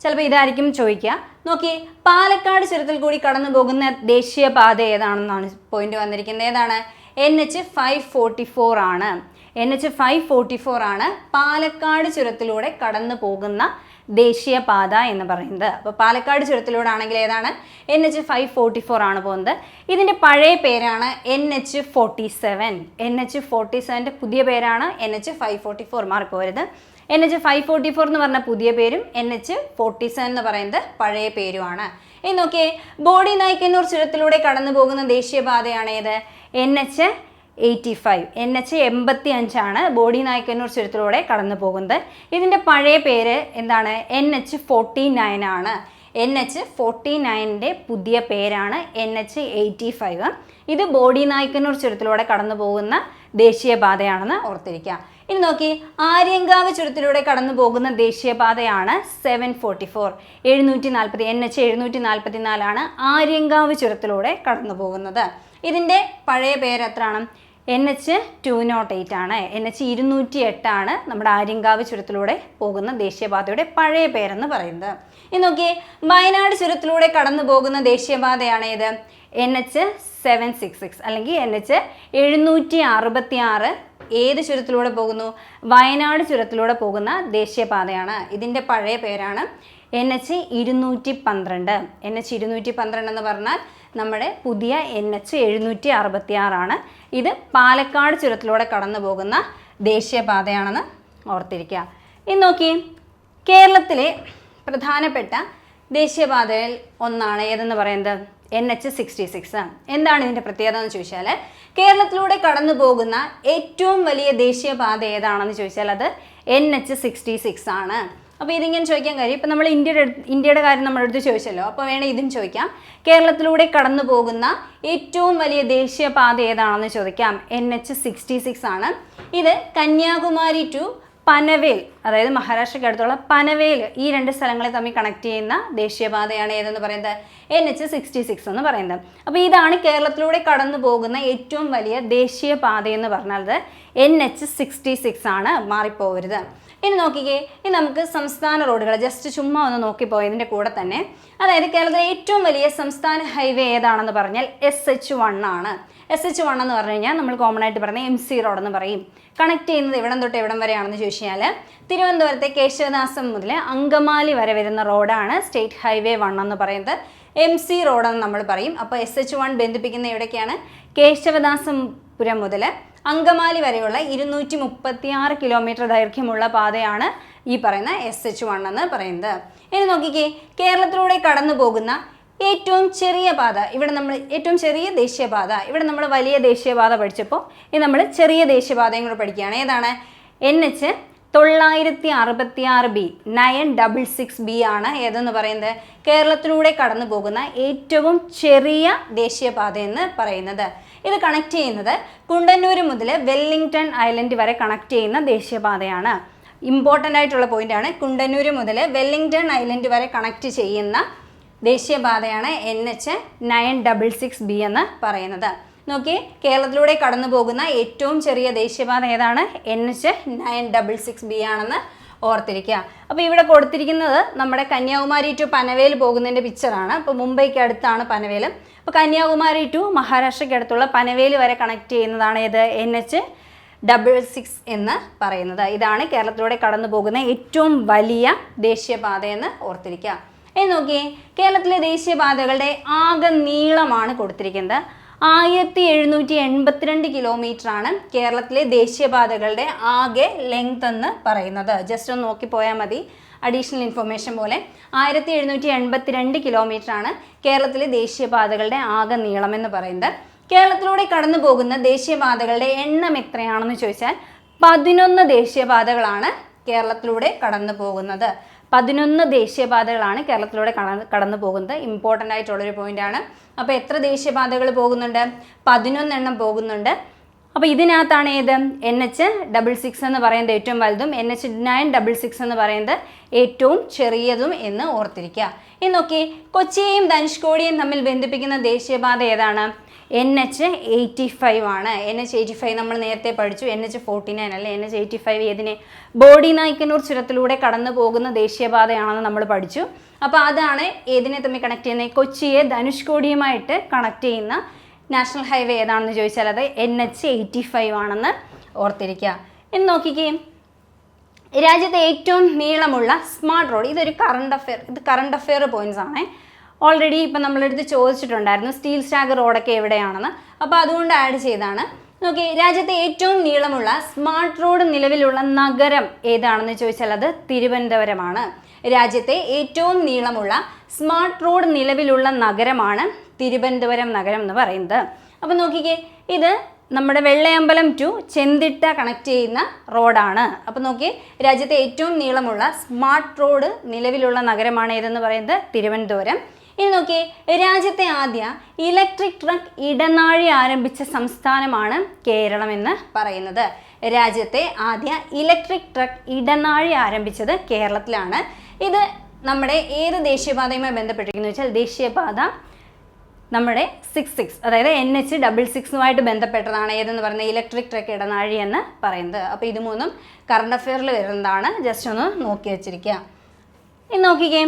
ചിലപ്പോൾ ഇതായിരിക്കും ചോദിക്കുക. നോക്കി, പാലക്കാട് ചുരത്തിൽ കൂടി കടന്നു പോകുന്ന ദേശീയപാത ഏതാണെന്നാണ് പോയിന്റ് വന്നിരിക്കുന്നത്. ഏതാണ്? NH 544 ആണ്. NH 544 ആണ് പാലക്കാട് ചുരത്തിലൂടെ കടന്നു പോകുന്ന ദേശീയപാത എന്ന് പറയുന്നത്. അപ്പോൾ പാലക്കാട് ചുരത്തിലൂടെ ആണെങ്കിൽ ഏതാണ്? NH 544 ആണ് പോകുന്നത്. ഇതിൻ്റെ പഴയ പേരാണ് NH 47. NH 47ൻ്റെ പുതിയ പേരാണ് NH 544. മാറിപ്പോരുത്. NH 544 എന്ന് പറഞ്ഞ പുതിയ പേരും NH 47 എന്ന് പറയുന്നത് പഴയ പേരുമാണ്. ഇനി നോക്കിയേ, ബോഡി നായ്ക്കന്നൂർ ചുരത്തിലൂടെ കടന്നു പോകുന്ന ദേശീയപാതയാണ് ഏത്? NH 85. NH 85 ആണ് ബോഡി നായ്ക്കന്നൂർ ചുരത്തിലൂടെ കടന്നു പോകുന്നത്. ഇതിൻ്റെ പഴയ പേര് എന്താണ്? NH 49 ആണ്. NH 49ൻ്റെ പുതിയ പേരാണ് NH 85. ഇത് ബോഡി നായ്ക്കന്നൂർ ചുരത്തിലൂടെ കടന്നു പോകുന്ന ദേശീയപാതയാണെന്ന് ഓർത്തിരിക്കുക. ഇനി നോക്കി, ആര്യങ്കാവ് ചുരത്തിലൂടെ കടന്നു പോകുന്ന ദേശീയപാതയാണ് 744. 740 NH 744 ആണ് ആര്യങ്കാവ് ചുരത്തിലൂടെ കടന്നു പോകുന്നത്. ഇതിൻ്റെ പഴയ പേര് എത്രയാണ്? NH 208 ആണ്. NH 208 ആണ് നമ്മുടെ ആര്യങ്കാവ് ചുരത്തിലൂടെ പോകുന്ന ദേശീയപാതയുടെ പഴയ പേരെന്ന് പറയുന്നത്. ഇനി നോക്കിയേ, വയനാട് ചുരത്തിലൂടെ കടന്നു പോകുന്ന ദേശീയപാതയാണ് ഏത്? NH 766 അല്ലെങ്കിൽ NH 766 ഏത് ചുരത്തിലൂടെ പോകുന്നു? വയനാട് ചുരത്തിലൂടെ പോകുന്ന ദേശീയപാതയാണ്. ഇതിൻ്റെ പഴയ പേരാണ് NH 212. NH 212 എന്ന് പറഞ്ഞാൽ നമ്മുടെ പുതിയ NH 766 ആണ്. ഇത് പാലക്കാട് ചുരത്തിലൂടെ കടന്നു പോകുന്ന ദേശീയപാതയാണെന്ന് ഓർത്തിരിക്കുക. ഇനി നോക്കി, കേരളത്തിലെ പ്രധാനപ്പെട്ട ദേശീയപാതയിൽ ഒന്നാണ് ഏതെന്ന് പറയുന്നത് NH-66. എന്താണ് ഇതിൻ്റെ പ്രത്യേകത എന്ന് ചോദിച്ചാൽ കേരളത്തിലൂടെ കടന്നു പോകുന്ന ഏറ്റവും വലിയ ദേശീയപാത ഏതാണെന്ന് ചോദിച്ചാൽ അത് NH-66 ആണ്. അപ്പോൾ ഇതിങ്ങനെ ചോദിക്കാൻ കാര്യം ഇപ്പം നമ്മൾ ഇന്ത്യയുടെ കാര്യം നമ്മളെടുത്ത് ചോദിച്ചല്ലോ, അപ്പോൾ വേണേൽ ഇതും ചോദിക്കാം. കേരളത്തിലൂടെ കടന്നു പോകുന്ന ഏറ്റവും വലിയ ദേശീയപാത ഏതാണെന്ന് ചോദിക്കാം. NH-66 ആണ്. ഇത് കന്യാകുമാരി ടു പനവേൽ, അതായത് മഹാരാഷ്ട്രയ്ക്ക് അടുത്തുള്ള പനവേൽ, ഈ രണ്ട് സ്ഥലങ്ങളെ തമ്മിൽ കണക്ട് ചെയ്യുന്ന ദേശീയപാതയാണ് ഏതെന്ന് പറയുന്നത് NH-66 എന്ന് പറയുന്നത്. അപ്പോൾ ഇതാണ് കേരളത്തിലൂടെ കടന്നു പോകുന്ന ഏറ്റവും വലിയ ദേശീയപാത എന്ന് പറഞ്ഞത് NH-66 ആണ്, മാറിപ്പോകരുത്. ഇനി നോക്കിക്കേ, ഇനി നമുക്ക് സംസ്ഥാന റോഡുകൾ ജസ്റ്റ് ചുമ്മാ ഒന്ന് നോക്കിപ്പോയതിൻ്റെ കൂടെ തന്നെ, അതായത് കേരളത്തിലെ ഏറ്റവും വലിയ സംസ്ഥാന ഹൈവേ ഏതാണെന്ന് പറഞ്ഞാൽ SH1 ആണ്. SH1 എന്ന് പറഞ്ഞു കഴിഞ്ഞാൽ നമ്മൾ കോമൺ ആയിട്ട് പറയുന്നത് MC റോഡ് എന്ന് പറയും. കണക്ട് ചെയ്യുന്നത് എവിടം തൊട്ട് എവിടം വരെയാണെന്ന് ചോദിച്ചു കഴിഞ്ഞാൽ തിരുവനന്തപുരത്തെ കേശവദാസം മുതൽ അങ്കമാലി വരെ വരുന്ന റോഡാണ് സ്റ്റേറ്റ് ഹൈവേ 1 എന്ന് പറയുന്നത്. MC റോഡെന്ന് നമ്മൾ പറയും. അപ്പോൾ SH1 ബന്ധിപ്പിക്കുന്ന എവിടേക്കാണ്? കേശവദാസപുരം മുതൽ അങ്കമാലി വരെയുള്ള 236 കിലോമീറ്റർ ദൈർഘ്യമുള്ള പാതയാണ് ഈ പറയുന്ന SH1 എന്ന് പറയുന്നത്. ഇനി നോക്കിക്കേ, കേരളത്തിലൂടെ കടന്നു പോകുന്ന ഏറ്റവും ചെറിയ പാത, ഇവിടെ നമ്മൾ ഏറ്റവും ചെറിയ ദേശീയപാത, ഇവിടെ നമ്മൾ വലിയ ദേശീയപാത പഠിച്ചപ്പോൾ ഇനി നമ്മൾ ചെറിയ ദേശീയപാതയും കൂടെ പഠിക്കുകയാണ്. ഏതാണ്? NH-966B 966B ആണ് ഏതെന്ന് പറയുന്നത് കേരളത്തിലൂടെ കടന്നു പോകുന്ന ഏറ്റവും ചെറിയ ദേശീയപാത എന്ന് പറയുന്നത്. ഇത് കണക്ട് ചെയ്യുന്നത് കുണ്ടന്നൂർ മുതൽ വെല്ലിംഗ്ടൺ ഐലൻഡ് വരെ കണക്ട് ചെയ്യുന്ന ദേശീയപാതയാണ്. ഇമ്പോർട്ടൻ്റ് ആയിട്ടുള്ള പോയിന്റാണ്. കുണ്ടന്നൂർ മുതൽ വെല്ലിംഗ്ടൺ ഐലൻഡ് വരെ കണക്ട് ചെയ്യുന്ന ദേശീയപാതയാണ് NH-966B എന്ന് പറയുന്നത്. നോക്കി, കേരളത്തിലൂടെ കടന്നു പോകുന്ന ഏറ്റവും ചെറിയ ദേശീയപാത ഏതാണ്? NH-966B ആണെന്ന് ഓർത്തിരിക്കുക. അപ്പോൾ ഇവിടെ കൊടുത്തിരിക്കുന്നത് നമ്മുടെ കന്യാകുമാരി ടു പനവേൽ പോകുന്നതിൻ്റെ പിക്ചറാണ്. അപ്പോൾ മുംബൈക്ക് അടുത്താണ് പനവേൽ. അപ്പോൾ കന്യാകുമാരി ടു മഹാരാഷ്ട്രയ്ക്ക് അടുത്തുള്ള പനവേൽ വരെ കണക്ട് ചെയ്യുന്നതാണ് ഏത്? NH-66 എന്ന് പറയുന്നത്. ഇതാണ് കേരളത്തിലൂടെ കടന്നു പോകുന്ന ഏറ്റവും വലിയ ദേശീയപാതയെന്ന് ഓർത്തിരിക്കുക. ഇനി നോക്കിയേ, കേരളത്തിലെ ദേശീയപാതകളുടെ ആകെ നീളമാണ് കൊടുത്തിരിക്കുന്നത്. 1782 കിലോമീറ്റർ ആണ് കേരളത്തിലെ ദേശീയപാതകളുടെ ആകെ ലെങ്ത് എന്ന് പറയുന്നത്. ജസ്റ്റ് ഒന്ന് നോക്കിപ്പോയാൽ മതി, അഡീഷണൽ ഇൻഫർമേഷൻ പോലെ. 1782 കിലോമീറ്റർ ആണ് കേരളത്തിലെ ദേശീയപാതകളുടെ ആകെ നീളം എന്ന് പറയുന്നത്. കേരളത്തിലൂടെ കടന്നു പോകുന്ന ദേശീയപാതകളുടെ എണ്ണം എത്രയാണെന്ന് ചോദിച്ചാൽ 11 ദേശീയപാതകളാണ് കേരളത്തിലൂടെ കടന്നു പോകുന്നത്. 11 ദേശീയപാതകളാണ് കേരളത്തിലൂടെ കടന്നു പോകുന്നത്. ഇമ്പോർട്ടൻ്റ് ആയിട്ടുള്ളൊരു പോയിൻ്റാണ്. അപ്പോൾ എത്ര ദേശീയപാതകൾ പോകുന്നുണ്ട്? 11 എണ്ണം പോകുന്നുണ്ട്. അപ്പോൾ ഇതിനകത്താണ് ഏത്? NH-66 എന്ന് പറയുന്നത് ഏറ്റവും വലുതും NH-966 എന്ന് പറയുന്നത് ഏറ്റവും ചെറിയതും എന്ന് ഓർത്തിരിക്കുക. ഇനി നോക്കി, കൊച്ചിയെയും ധനുഷ്കോടിയെയും തമ്മിൽ ബന്ധിപ്പിക്കുന്ന ദേശീയപാത ഏതാണ്? NH-85 ആണ്. NH-85 നമ്മൾ നേരത്തെ പഠിച്ചു. NH-49 അല്ലേ? NH-85 ഏതിനെ? ബോഡി നായ്ക്കന്നൂർ ചുരത്തിലൂടെ കടന്നു പോകുന്ന ദേശീയപാതയാണെന്ന് നമ്മൾ പഠിച്ചു. അപ്പോൾ അതാണ് ഏതിനെ തമ്മിൽ കണക്ട് ചെയ്യുന്നത്? കൊച്ചിയെ ധനുഷ്കോടിയുമായിട്ട് കണക്ട് ചെയ്യുന്ന നാഷണൽ ഹൈവേ ഏതാണെന്ന് ചോദിച്ചാൽ അത് NH-85 ആണെന്ന് ഓർത്തിരിക്കുക. ഇനി നോക്കിക്കേ, രാജ്യത്തെ ഏറ്റവും നീളമുള്ള സ്മാർട്ട് റോഡ്, ഇതൊരു കറണ്ട് അഫെയർ പോയിന്റ്സ് ആണ്. ഓൾറെഡി ഇപ്പം നമ്മളെടുത്ത് ചോദിച്ചിട്ടുണ്ടായിരുന്നു സ്റ്റീൽ സ്റ്റാഗ് റോഡൊക്കെ എവിടെയാണെന്ന്. അപ്പോൾ അതുകൊണ്ട് ആഡ് ചെയ്താണ്. നോക്കി, രാജ്യത്തെ ഏറ്റവും നീളമുള്ള സ്മാർട്ട് റോഡ് നിലവിലുള്ള നഗരം ഏതാണെന്ന് ചോദിച്ചാൽ അത് തിരുവനന്തപുരമാണ്. രാജ്യത്തെ ഏറ്റവും നീളമുള്ള സ്മാർട്ട് റോഡ് നിലവിലുള്ള നഗരമാണ് തിരുവനന്തപുരം നഗരം എന്ന് പറയുന്നത്. അപ്പോൾ നോക്കിക്കേ, ഇത് നമ്മുടെ വെള്ളയമ്പലം ടു ചെന്തിട്ട കണക്ട് ചെയ്യുന്ന റോഡാണ്. അപ്പോൾ നോക്കിയേ, രാജ്യത്തെ ഏറ്റവും നീളമുള്ള സ്മാർട്ട് റോഡ് നിലവിലുള്ള നഗരമാണ് ഏതെന്ന് പറയുന്നത് തിരുവനന്തപുരം. ഇനി നോക്കിയേ, രാജ്യത്തെ ആദ്യ ഇലക്ട്രിക് ട്രക്ക് ഇടനാഴി ആരംഭിച്ച സംസ്ഥാനമാണ് കേരളം എന്ന് പറയുന്നത്. രാജ്യത്തെ ആദ്യ ഇലക്ട്രിക് ട്രക്ക് ഇടനാഴി ആരംഭിച്ചത് കേരളത്തിലാണ്. ഇത് നമ്മുടെ ഏത് ദേശീയപാതയുമായി ബന്ധപ്പെട്ടിരിക്കുന്നു വെച്ചാൽ ദേശീയപാത നമ്മുടെ 66, അതായത് NH-66 ബന്ധപ്പെട്ടതാണ് ഏതെന്ന് പറയുന്നത് ഇലക്ട്രിക് ട്രക്ക് ഇടനാഴി എന്ന് പറയുന്നത്. അപ്പോൾ ഇത് മൂന്നും കറണ്ട് അഫെയറിൽ വരുന്നതാണ്. ജസ്റ്റ് ഒന്ന് നോക്കി വെച്ചിരിക്കുക. ഇനി നോക്കിക്കേ,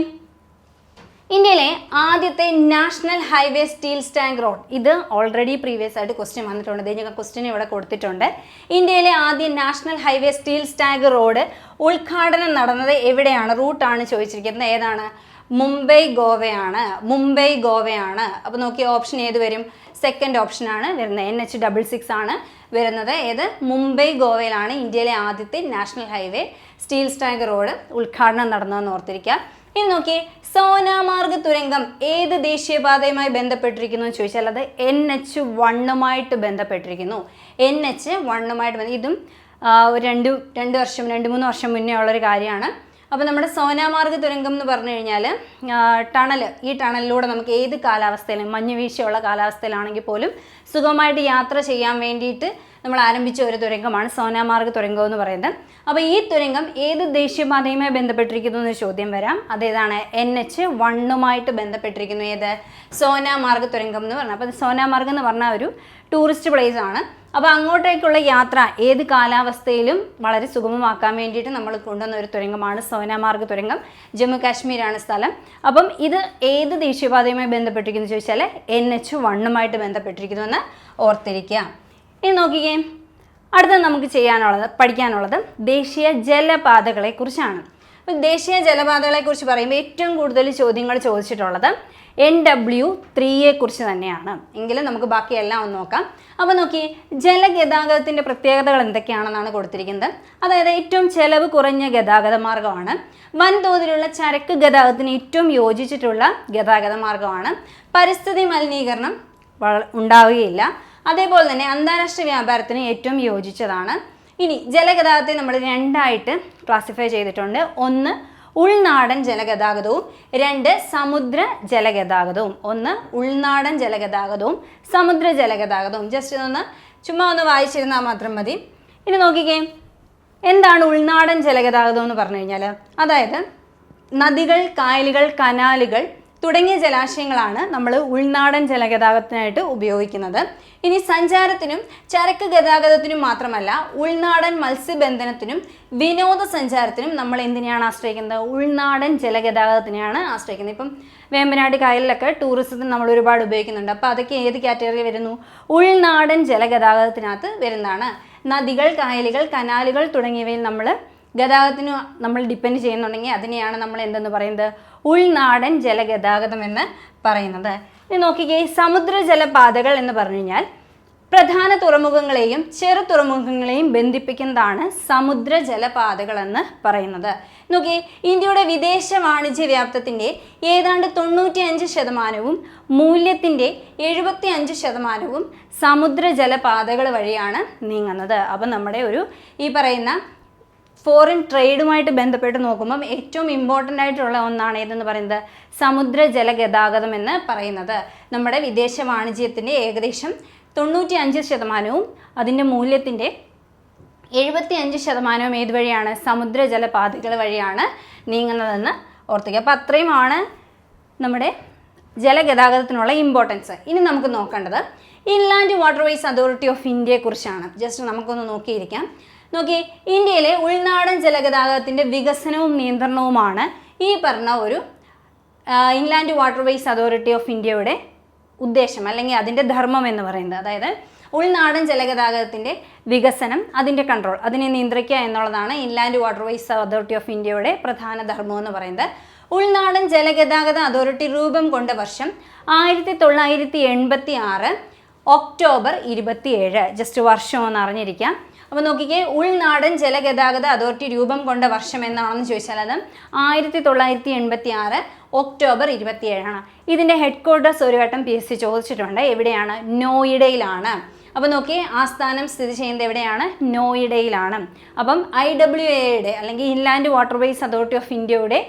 ഇന്ത്യയിലെ ആദ്യത്തെ national highway steel stag road, ഇത് ഓൾറെഡി പ്രീവിയസ് ആയിട്ട് ക്വസ്റ്റ്യൻ വന്നിട്ടുണ്ട്. ഇതിന് ക്വസ്റ്റ്യൻ ഇവിടെ കൊടുത്തിട്ടുണ്ട്. ഇന്ത്യയിലെ ആദ്യ national highway steel stag road ഉദ്ഘാടനം നടന്നത് എവിടെയാണ്? റൂട്ടാണ് ചോദിച്ചിരിക്കുന്നത്. ഏതാണ്? മുംബൈ ഗോവയാണ്. അപ്പോൾ നോക്കിയ ഓപ്ഷൻ ഏത് വരും? സെക്കൻഡ് ഓപ്ഷനാണ് വരുന്നത്. NH66 ആണ് വരുന്നത്. ഏത്? മുംബൈ ഗോവയിലാണ് ഇന്ത്യയിലെ ആദ്യത്തെ national highway steel stag road ഉദ്ഘാടനം നടന്നതെന്ന് ഓർത്തിരിക്കുക. ഇനി നോക്കിയേ, സോനാമാർഗ് തുരങ്കം ഏത് ദേശീയപാതയുമായി ബന്ധപ്പെട്ടിരിക്കുന്നു എന്ന് ചോദിച്ചാൽ അത് NH1 ബന്ധപ്പെട്ടിരിക്കുന്നു. NH1 ഇതും രണ്ട് മൂന്ന് വർഷം മുന്നേ ഉള്ളൊരു കാര്യമാണ്. അപ്പോൾ നമ്മുടെ സോനാമാർഗ് തുരങ്കം എന്ന് പറഞ്ഞു കഴിഞ്ഞാൽ ഈ ടണലിലൂടെ നമുക്ക് ഏത് കാലാവസ്ഥയിലും മഞ്ഞ് വീഴ്ചയുള്ള കാലാവസ്ഥയിലാണെങ്കിൽ പോലും സുഗമമായിട്ട് യാത്ര ചെയ്യാൻ വേണ്ടിയിട്ട് നമ്മൾ ആരംഭിച്ച ഒരു തുരങ്കമാണ് സോനാമാർഗ് തുരങ്കം എന്ന് പറയുന്നത്. അപ്പോൾ ഈ തുരങ്കം ഏത് ദേശീയപാതയുമായി ബന്ധപ്പെട്ടിരിക്കുന്നു എന്ന് ചോദ്യം വരാം. അതേതാണ്? NH1 ബന്ധപ്പെട്ടിരിക്കുന്നു. ഏത്? സോനാമാർഗ് തുരങ്കം എന്ന് പറഞ്ഞാൽ. അപ്പോൾ സോനാമാർഗ് എന്ന് പറഞ്ഞാൽ ഒരു ടൂറിസ്റ്റ് പ്ലേസ് ആണ്. അപ്പോൾ അങ്ങോട്ടേക്കുള്ള യാത്ര ഏത് കാലാവസ്ഥയിലും വളരെ സുഗമമാക്കാൻ വേണ്ടിയിട്ട് നമ്മൾ കൊണ്ടുവന്ന ഒരു തുരങ്കമാണ് സോനാമാർഗ് തുരങ്കം. ജമ്മു കാശ്മീരാണ് സ്ഥലം. അപ്പം ഇത് ഏത് ദേശീയപാതയുമായി ബന്ധപ്പെട്ടിരിക്കുന്നു ചോദിച്ചാൽ NH1 ബന്ധപ്പെട്ടിരിക്കുന്നു എന്ന് ഓർത്തിരിക്കുക. ഇനി നോക്കിക്കേ, അടുത്തത് നമുക്ക് പഠിക്കാനുള്ളത് ദേശീയ ജലപാതകളെ കുറിച്ചാണ്. അപ്പോൾ ദേശീയ ജലപാതകളെ കുറിച്ച് പറയുമ്പോൾ ഏറ്റവും കൂടുതൽ ചോദ്യങ്ങൾ ചോദിച്ചിട്ടുള്ളത് NW3 കുറിച്ച് തന്നെയാണ്. എങ്കിലും നമുക്ക് ബാക്കിയെല്ലാം ഒന്ന് നോക്കാം. അപ്പോൾ നോക്കി, ജലഗതാഗതത്തിൻ്റെ പ്രത്യേകതകൾ എന്തൊക്കെയാണെന്നാണ് കൊടുത്തിരിക്കുന്നത്. അതായത് ഏറ്റവും ചെലവ് കുറഞ്ഞ ഗതാഗത മാർഗ്ഗമാണ്. വൻതോതിലുള്ള ചരക്ക് ഗതാഗതത്തിന് ഏറ്റവും യോജിച്ചിട്ടുള്ള ഗതാഗത മാർഗ്ഗമാണ്. പരിസ്ഥിതി മലിനീകരണം ഉണ്ടാവുകയില്ല. അതേപോലെ തന്നെ അന്താരാഷ്ട്ര വ്യാപാരത്തിന് ഏറ്റവും യോജിച്ചതാണ്. ഇനി ജലഗതാഗതത്തെ നമ്മൾ രണ്ടായിട്ട് ക്ലാസിഫൈ ചെയ്തിട്ടുണ്ട്. ഒന്ന് ഉൾനാടൻ ജലഗതാഗതവും, രണ്ട് സമുദ്ര ജലഗതാഗതവും. ഒന്ന് ഉൾനാടൻ ജലഗതാഗതവും സമുദ്ര ജലഗതാഗതവും. ജസ്റ്റ് ചുമ്മാ ഒന്ന് വായിച്ചിരുന്നാൽ മാത്രം മതി. ഇനി നോക്കിക്കേ, എന്താണ് ഉൾനാടൻ ജലഗതാഗതം എന്ന് പറഞ്ഞു കഴിഞ്ഞാൽ, അതായത് നദികൾ, കായലുകൾ, കനാലുകൾ തുടങ്ങിയ ജലാശയങ്ങളാണ് നമ്മൾ ഉൾനാടൻ ജലഗതാഗതത്തിനായിട്ട് ഉപയോഗിക്കുന്നത്. ഇനി സഞ്ചാരത്തിനും ചരക്ക് ഗതാഗതത്തിനും മാത്രമല്ല, ഉൾനാടൻ മത്സ്യബന്ധനത്തിനും വിനോദസഞ്ചാരത്തിനും നമ്മൾ എന്തിനെയാണ് ആശ്രയിക്കുന്നത്? ഉൾനാടൻ ജലഗതാഗതത്തിനെയാണ് ആശ്രയിക്കുന്നത്. ഇപ്പം വേമ്പനാട് കായലിലൊക്കെ ടൂറിസത്തിന് നമ്മൾ ഒരുപാട് ഉപയോഗിക്കുന്നുണ്ട്. അപ്പോൾ അതൊക്കെ ഏത് കാറ്റഗറി വരുന്നു? ഉൾനാടൻ ജലഗതാഗതത്തിനകത്ത് വരുന്നതാണ്. നദികൾ, കായലുകൾ, കനാലുകൾ തുടങ്ങിയവയിൽ ഗതാഗതത്തിന് നമ്മൾ ഡിപ്പെൻഡ് ചെയ്യുന്നുണ്ടെങ്കിൽ അതിനെയാണ് നമ്മൾ എന്തെന്ന് പറയുന്നത്? ഉൾനാടൻ ജലഗതാഗതം എന്ന് പറയുന്നത്. ഇനി നോക്കിക്കേ, സമുദ്ര ജലപാതകൾ എന്ന് പറഞ്ഞു കഴിഞ്ഞാൽ പ്രധാന തുറമുഖങ്ങളെയും ചെറു തുറമുഖങ്ങളെയും ബന്ധിപ്പിക്കുന്നതാണ് സമുദ്ര ജലപാതകൾ എന്ന് പറയുന്നത്. നോക്കി, ഇന്ത്യയുടെ വിദേശ വാണിജ്യ വ്യാപ്തത്തിൻ്റെ ഏതാണ്ട് 95% മൂല്യത്തിൻ്റെ 75% സമുദ്ര ജലപാതകൾ വഴിയാണ് നീങ്ങുന്നത്. അപ്പം നമ്മുടെ ഈ പറയുന്ന ഫോറിൻ ട്രേഡുമായിട്ട് ബന്ധപ്പെട്ട് നോക്കുമ്പം ഏറ്റവും ഇമ്പോർട്ടൻ്റ് ആയിട്ടുള്ള ഒന്നാണ് ഏതെന്ന് പറയുന്നത്? സമുദ്ര ജലഗതാഗതം എന്ന് പറയുന്നത്. നമ്മുടെ വിദേശ വാണിജ്യത്തിൻ്റെ ഏകദേശം 95%, അതിൻ്റെ മൂല്യത്തിൻ്റെ 75% ഏത് വഴിയാണ്? സമുദ്ര ജലപാതകൾ വഴിയാണ് നീങ്ങുന്നതെന്ന് ഓർത്തിക്കുക. അപ്പോൾ അത്രയുമാണ് നമ്മുടെ ജലഗതാഗതത്തിനുള്ള ഇമ്പോർട്ടൻസ്. ഇനി നമുക്ക് നോക്കേണ്ടത് ഇൻലാൻഡ് വാട്ടർവേസ് അതോറിറ്റി ഓഫ് ഇന്ത്യയെക്കുറിച്ചാണ്. ജസ്റ്റ് നമുക്കൊന്ന് നോക്കിയിരിക്കാം. നോക്കി, ഇന്ത്യയിലെ ഉൾനാടൻ ജലഗതാഗതത്തിൻ്റെ വികസനവും നിയന്ത്രണവുമാണ് ഈ പറഞ്ഞ ഒരു ഇൻലാൻഡ് വാട്ടർവേസ് അതോറിറ്റി ഓഫ് ഇന്ത്യയുടെ ഉദ്ദേശം അല്ലെങ്കിൽ അതിൻ്റെ ധർമ്മം എന്ന് പറയുന്നത്. അതായത് ഉൾനാടൻ ജലഗതാഗതത്തിൻ്റെ വികസനം, അതിൻ്റെ കൺട്രോൾ, അതിനെ നിയന്ത്രിക്കുക എന്നുള്ളതാണ് ഇൻലാൻഡ് വാട്ടർവേസ് അതോറിറ്റി ഓഫ് ഇന്ത്യയുടെ പ്രധാന ധർമ്മം എന്ന് പറയുന്നത്. ഉൾനാടൻ ജലഗതാഗത അതോറിറ്റി രൂപം കൊണ്ട വർഷം 1986 ഒക്ടോബർ 27. ജസ്റ്റ് വർഷം ഒന്ന് അറിഞ്ഞിരിക്കാം. അപ്പോൾ നോക്കിക്കേ, ഉൾനാടൻ ജലഗതാഗത അതോറിറ്റി രൂപം കൊണ്ട വർഷം എന്നാണെന്ന് ചോദിച്ചാൽ അത് 1986 ഒക്ടോബർ 27. ഇതിൻ്റെ ഹെഡ് ക്വാർട്ടേഴ്സ് ഒരു വട്ടം PSC ചോദിച്ചിട്ടുണ്ട്. എവിടെയാണ്? നോയിഡയിലാണ്. അപ്പോൾ നോക്കിയേ, ആസ്ഥാനം സ്ഥിതി ചെയ്യുന്നത് എവിടെയാണ്? നോയിഡയിലാണ്. അപ്പം IWAയുടെ അല്ലെങ്കിൽ ഇൻലാൻഡ് വാട്ടർവേസ് അതോറിറ്റി ഓഫ് ഇന്ത്യയുടെ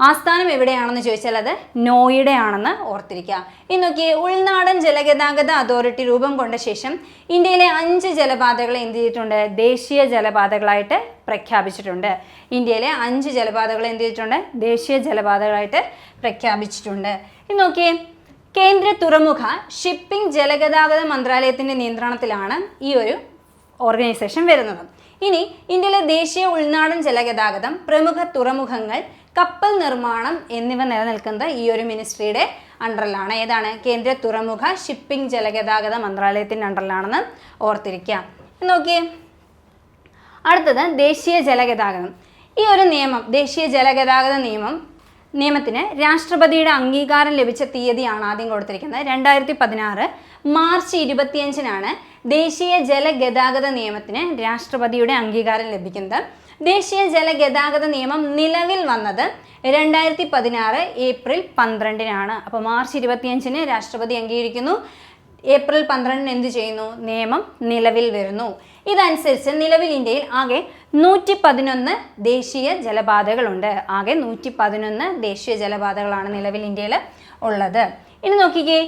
ആസ്ഥാനം എവിടെയാണെന്ന് ചോദിച്ചാൽ അത് നോയിഡയാണെന്ന് ഓർത്തിരിക്കുക. ഇനി നോക്കിയേ, ഉൾനാടൻ ജലഗതാഗത അതോറിറ്റി രൂപം കൊണ്ട ശേഷം ഇന്ത്യയിലെ 5 ജലപാതകളെ എന്ത് ചെയ്തിട്ടുണ്ട്? ദേശീയ ജലപാതകളായിട്ട് പ്രഖ്യാപിച്ചിട്ടുണ്ട്. ഇന്ത്യയിലെ 5 ജലപാതകളെ എന്ത് ചെയ്തിട്ടുണ്ട്? ദേശീയ ജലപാതകളായിട്ട് പ്രഖ്യാപിച്ചിട്ടുണ്ട്. ഇനി നോക്കിയേ, കേന്ദ്ര തുറമുഖ ഷിപ്പിംഗ് ജലഗതാഗത മന്ത്രാലയത്തിൻ്റെ നിയന്ത്രണത്തിലാണ് ഈ ഒരു ഓർഗനൈസേഷൻ വരുന്നത്. ഇനി ഇന്ത്യയിലെ ദേശീയ ഉൾനാടൻ ജലഗതാഗതം, പ്രമുഖ തുറമുഖങ്ങൾ, കപ്പൽ നിർമ്മാണം എന്നിവ നിലനിൽക്കുന്നത് ഈ ഒരു മിനിസ്ട്രിയുടെ അണ്ടറിലാണ്. ഏതാണ്? കേന്ദ്ര തുറമുഖ ഷിപ്പിംഗ് ജലഗതാഗത മന്ത്രാലയത്തിൻ്റെ അണ്ടറിലാണെന്ന് ഓർത്തിരിക്കുക. നോക്കിയേ, അടുത്തത് ദേശീയ ജലഗതാഗതം. ഈ ഒരു നിയമം, ദേശീയ ജലഗതാഗത നിയമം നിയമത്തിന് രാഷ്ട്രപതിയുടെ അംഗീകാരം ലഭിച്ച തീയതിയാണ് ആദ്യം കൊടുത്തിരിക്കുന്നത്. 2016 മാർച്ച് 25-നാണ് ദേശീയ ജലഗതാഗത നിയമത്തിന് രാഷ്ട്രപതിയുടെ അംഗീകാരം ലഭിക്കുന്നത്. ദേശീയ ജലഗതാഗത നിയമം നിലവിൽ വന്നത് 2016 ഏപ്രിൽ 12-നാണ്. അപ്പോൾ മാർച്ച് 25-ന് രാഷ്ട്രപതി അംഗീകരിക്കുന്നു, ഏപ്രിൽ 12-ന് എന്ത് ചെയ്യുന്നു? നിയമം നിലവിൽ വരുന്നു. ഇതനുസരിച്ച് നിലവിൽ ഇന്ത്യയിൽ ആകെ 111 ദേശീയ ജലപാതകളുണ്ട്. ആകെ 111 ദേശീയ ജലപാതകളാണ് നിലവിൽ ഇന്ത്യയിൽ ഉള്ളത്. ഇനി നോക്കിക്കേ,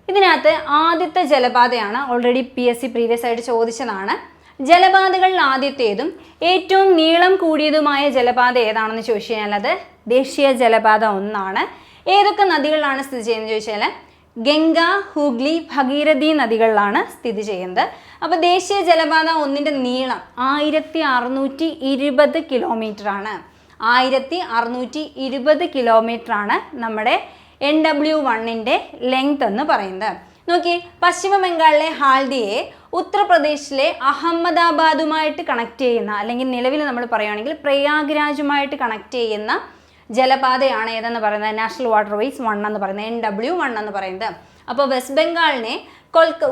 ഇതിനകത്ത് ആദ്യത്തെ ജലപാതയാണ്, ഓൾറെഡി PSC പ്രീവിയസ് ആയിട്ട് ചോദിച്ചതാണ്. ജലപാതകളിൽ ആദ്യത്തേതും ഏറ്റവും നീളം കൂടിയതുമായ ജലപാത ഏതാണെന്ന് ചോദിച്ചു കഴിഞ്ഞാൽ അത് ദേശീയ ജലപാത 1 ഏതൊക്കെ നദികളിലാണ് സ്ഥിതി ചെയ്യുന്നത് ചോദിച്ചാൽ ഗംഗ, ഹൂഗ്ലി, ഭഗീരഥി നദികളിലാണ് സ്ഥിതി ചെയ്യുന്നത്. അപ്പോൾ ദേശീയ ജലപാത 1ന്റെ നീളം 1620 കിലോമീറ്റർ ആണ്. 1620 കിലോമീറ്റർ ആണ് നമ്മുടെ NW1-ന്റെ ലെങ്ത് എന്ന് പറയുന്നത്. നോക്കി, പശ്ചിമ ബംഗാളിലെ ഹാൽദിയെ ഉത്തർപ്രദേശിലെ അഹമ്മദാബാദുമായിട്ട് കണക്ട് ചെയ്യുന്ന, അല്ലെങ്കിൽ നിലവിൽ നമ്മൾ പറയുകയാണെങ്കിൽ പ്രയാഗ്രാജുമായിട്ട് കണക്ട് ചെയ്യുന്ന ജലപാതയാണ് ഏതെന്ന് പറയുന്നത് നാഷണൽ വാട്ടർവേസ് 1 എന്ന് പറയുന്നത്, NW1 എന്ന് പറയുന്നത്. അപ്പോൾ വെസ്റ്റ് ബംഗാളിനെ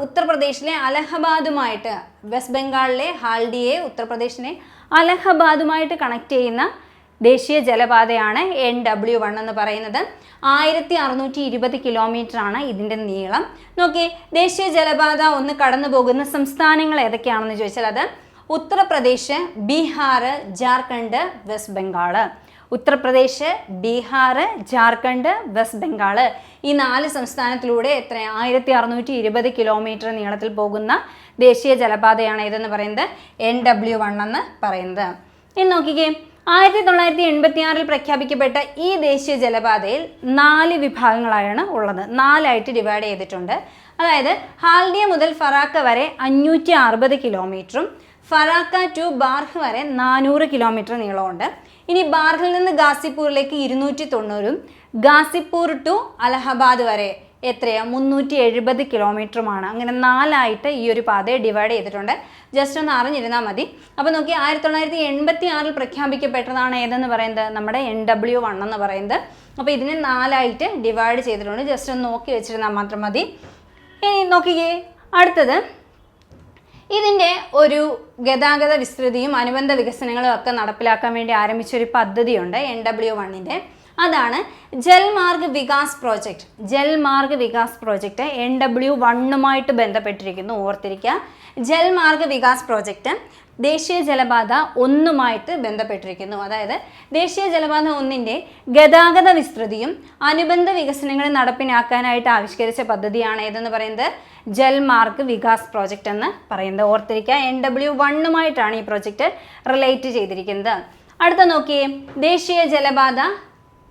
ഉത്തർപ്രദേശിലെ അലഹബാദുമായിട്ട്, വെസ്റ്റ് ബംഗാളിലെ ഹാൽഡിയെ ഉത്തർപ്രദേശിനെ അലഹബാദുമായിട്ട് കണക്ട് ചെയ്യുന്ന ദേശീയ ജലപാതയാണ് NW1 എന്ന് പറയുന്നത്. 1620 കിലോമീറ്റർ ആണ് ഇതിൻ്റെ നീളം. നോക്കി, ദേശീയ ജലപാത 1 കടന്നു പോകുന്ന സംസ്ഥാനങ്ങൾ ഏതൊക്കെയാണെന്ന് ചോദിച്ചാൽ അത് ഉത്തർപ്രദേശ്, ബീഹാർ, ജാർഖണ്ഡ്, വെസ്റ്റ് ബംഗാൾ. ഉത്തർപ്രദേശ്, ബീഹാർ, ജാർഖണ്ഡ്, വെസ്റ്റ് ബംഗാൾ ഈ 4 സംസ്ഥാനത്തിലൂടെ 1620 കിലോമീറ്റർ നീളത്തിൽ പോകുന്ന ദേശീയ ജലപാതയാണ് ഏതെന്ന് പറയുന്നത് NW1 എന്ന് പറയുന്നത്. ഇനി നോക്കിക്കേ, 1986 പ്രഖ്യാപിക്കപ്പെട്ട ഈ ദേശീയ ജലപാതയിൽ 4 വിഭാഗങ്ങളായാണ് ഉള്ളത്. 4ആയിട്ട് ഡിവൈഡ് ചെയ്തിട്ടുണ്ട്. അതായത് ഹാൽഡിയ മുതൽ ഫറാക്ക വരെ 560 കിലോമീറ്ററും ഫറാക്ക ടു ബാർഹ് വരെ 400 കിലോമീറ്റർ നീളമുണ്ട്. ഇനി ബാർഹിൽ നിന്ന് ഗാസിപ്പൂരിലേക്ക് 290ഉം ഗാസിപ്പൂർ ടു അലഹബാദ് വരെ എത്രയാ 370 കിലോമീറ്ററുമാണ്. അങ്ങനെ 4ആയിട്ട് ഈ ഒരു പാതയെ ഡിവൈഡ് ചെയ്തിട്ടുണ്ട്. ജസ്റ്റ് ഒന്ന് അറിഞ്ഞിരുന്നാൽ മതി. അപ്പോൾ നോക്കി, 1986 പ്രഖ്യാപിക്കപ്പെട്ടതാണ് ഏതെന്ന് പറയുന്നത് നമ്മുടെ NW1 എന്ന് പറയുന്നത്. അപ്പോൾ ഇതിനെ 4ആയിട്ട് ഡിവൈഡ് ചെയ്തിട്ടുണ്ട്. ജസ്റ്റ് ഒന്ന് നോക്കി വെച്ചിരുന്നാൽ മാത്രം മതി. ഇനി നോക്കിക്കേ, അടുത്തത് ഇതിൻ്റെ ഒരു ഗതാഗത വിസ്തൃതിയും അനുബന്ധ വികസനങ്ങളും ഒക്കെ നടപ്പിലാക്കാൻ വേണ്ടി ആരംഭിച്ചൊരു പദ്ധതിയുണ്ട് NW1-ന്റെ. അതാണ് ജൽമാർഗ് വികാസ് പ്രോജക്റ്റ്. ജൽമാർഗ് വികാസ് പ്രോജക്റ്റ് NW1-നുമായിട്ട് ബന്ധപ്പെട്ടിരിക്കുന്നു, ഓർത്തിരിക്കുക. ജൽമാർഗ് വികാസ് പ്രോജക്റ്റ് ദേശീയ ജലപാത 1-നുമായിട്ട് ബന്ധപ്പെട്ടിരിക്കുന്നു. അതായത് ദേശീയ ജലപാത 1-ന്റെ ഗതാഗത വിസ്തൃതിയും അനുബന്ധ വികസനങ്ങളും നടപ്പിലാക്കാനായിട്ട് ആവിഷ്കരിച്ച പദ്ധതിയാണ് ഏതെന്ന് പറയുന്നത് ജൽമാർഗ് വികാസ് പ്രോജക്റ്റ് എന്ന് പറയുന്നത്. ഓർത്തിരിക്കുക, NW1-നുമായിട്ടാണ് ഈ പ്രോജക്റ്റ് റിലേറ്റ് ചെയ്തിരിക്കുന്നത്. അടുത്ത നോക്കിയേ, ദേശീയ ജലപാത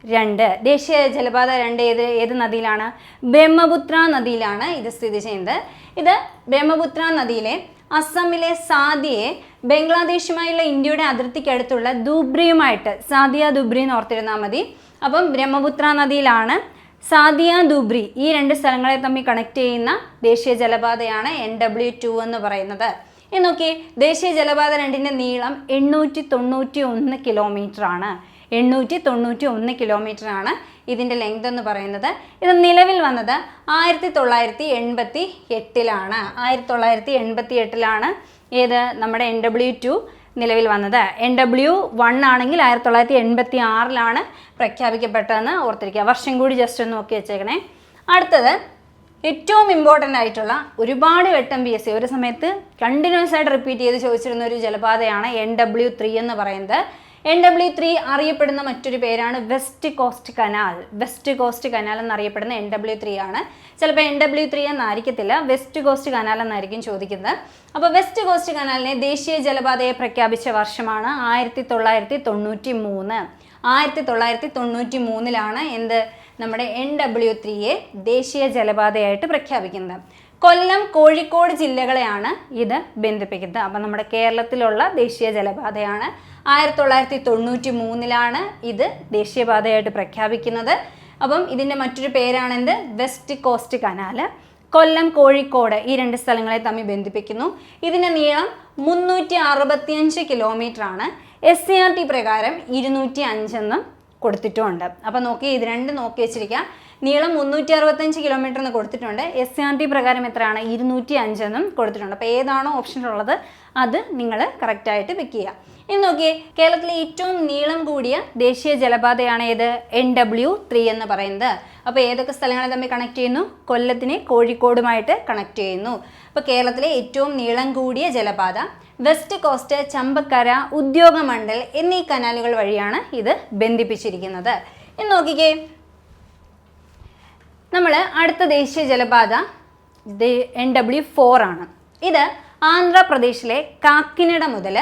2. ദേശീയ ജലപാത 2 ഏത് നദിയിലാണ്? ബ്രഹ്മപുത്ര നദിയിലാണ് ഇത് സ്ഥിതി ചെയ്യുന്നത്. ഇത് ബ്രഹ്മപുത്ര നദിയിലെ അസമിലെ സാദിയെ ബംഗ്ലാദേശുമായുള്ള ഇന്ത്യയുടെ അതിർത്തിക്കടുത്തുള്ള ധൂബ്രിയുമായിട്ട്, സാദിയ ധൂബ്രി എന്ന് ഓർത്തിരുന്നാൽ മതി. അപ്പം ബ്രഹ്മപുത്ര നദിയിലാണ് സാദിയ ധൂബ്രി ഈ 2 സ്ഥലങ്ങളെ തമ്മിൽ കണക്ട് ചെയ്യുന്ന ദേശീയ ജലപാതയാണ് NW2 എന്ന് പറയുന്നത്. ഇനി നോക്കി, ദേശീയ ജലപാത 2-ന്റെ നീളം 891 കിലോമീറ്റർ ആണ്. 891 കിലോമീറ്റർ ആണ് ഇതിൻ്റെ ലെങ്ത് എന്ന് പറയുന്നത്. ഇത് നിലവിൽ വന്നത് 1988-ലാണ്. 1988-ലാണ് ഏത് നമ്മുടെ NW2 നിലവിൽ വന്നത്. NW1 ആണെങ്കിൽ 1986-ലാണ് പ്രഖ്യാപിക്കപ്പെട്ടതെന്ന് ഓർത്തിരിക്കുക. വർഷം കൂടി ജസ്റ്റ് ഒന്ന് നോക്കി വെച്ചേക്കണേ. അടുത്തത് ഏറ്റവും ഇമ്പോർട്ടൻ്റ് ആയിട്ടുള്ള, ഒരുപാട് വട്ടം PSC ഒരു സമയത്ത് കണ്ടിന്യൂസ് ആയിട്ട് റിപ്പീറ്റ് ചെയ്ത് ചോദിച്ചിരുന്ന ഒരു ജലപാതയാണ് NW3 എന്ന് പറയുന്നത്. NW3 അറിയപ്പെടുന്ന മറ്റൊരു പേരാണ് west cost canal. West cost canal എന്നറിയപ്പെടുന്ന NW3 ആണ്. ചിലപ്പോൾ NW3 എന്നായിരിക്കത്തില്ല, വെസ്റ്റ് കോസ്റ്റ് കനാൽ എന്നായിരിക്കും ചോദിക്കുന്നത്. അപ്പോൾ വെസ്റ്റ് കോസ്റ്റ് കനാലിനെ ദേശീയ ജലപാതയെ പ്രഖ്യാപിച്ച വർഷമാണ് 1993. 1993-ലാണ് എന്ത് നമ്മുടെ NW3-യെ ദേശീയ ജലപാതയായിട്ട് പ്രഖ്യാപിക്കുന്നത്. കൊല്ലം, കോഴിക്കോട് ജില്ലകളെയാണ് ഇത് ബന്ധിപ്പിക്കുന്നത്. അപ്പം നമ്മുടെ കേരളത്തിലുള്ള ദേശീയ ജലപാതയാണ്. 1993-ലാണ് ഇത് ദേശീയപാതയായിട്ട് പ്രഖ്യാപിക്കുന്നത്. അപ്പം ഇതിൻ്റെ മറ്റൊരു പേരാണെന്ത് വെസ്റ്റ് കോസ്റ്റ് കനാൽ. കൊല്ലം, കോഴിക്കോട് ഈ 2 സ്ഥലങ്ങളെ തമ്മിൽ ബന്ധിപ്പിക്കുന്നു. ഇതിൻ്റെ നീളം 365 കിലോമീറ്റർ ആണ്. SCERT പ്രകാരം 205 എന്നും കൊടുത്തിട്ടുമുണ്ട്. അപ്പോൾ നോക്കി ഇത് രണ്ടും നോക്കി വെച്ചിരിക്കുക. നീളം 365 കിലോമീറ്റർ എന്ന് കൊടുത്തിട്ടുണ്ട്. SCERT പ്രകാരം എത്രയാണ്? 205 എന്നും കൊടുത്തിട്ടുണ്ട്. അപ്പോൾ ഏതാണോ ഓപ്ഷനിലുള്ളത് അത് നിങ്ങൾ കറക്റ്റായിട്ട് പിക്ക് ചെയ്യുക. ഇനി നോക്കിയേ, കേരളത്തിലെ ഏറ്റവും നീളം കൂടിയ ദേശീയ ജലപാതയാണ് ഏത്? NW3 എന്ന് പറയുന്നത്. അപ്പോൾ ഏതൊക്കെ സ്ഥലങ്ങളെ തമ്മിൽ കണക്ട് ചെയ്യുന്നു? കൊല്ലത്തിനെ കോഴിക്കോടുമായിട്ട് കണക്ട് ചെയ്യുന്നു. അപ്പോൾ കേരളത്തിലെ ഏറ്റവും നീളം കൂടിയ ജലപാത വെസ്റ്റ് കോസ്റ്റ്, ചമ്പക്കര, ഉദ്യോഗമണ്ഡൽ എന്നീ കനാലുകൾ വഴിയാണ് ഇത് ബന്ധിപ്പിച്ചിരിക്കുന്നത്. ഇനി നോക്കിക്കേ, നമ്മൾ അടുത്ത ദേശീയ ജലപാത NW4 ആണ്. ഇത് ആന്ധ്രാപ്രദേശിലെ കാക്കിനഡ മുതൽ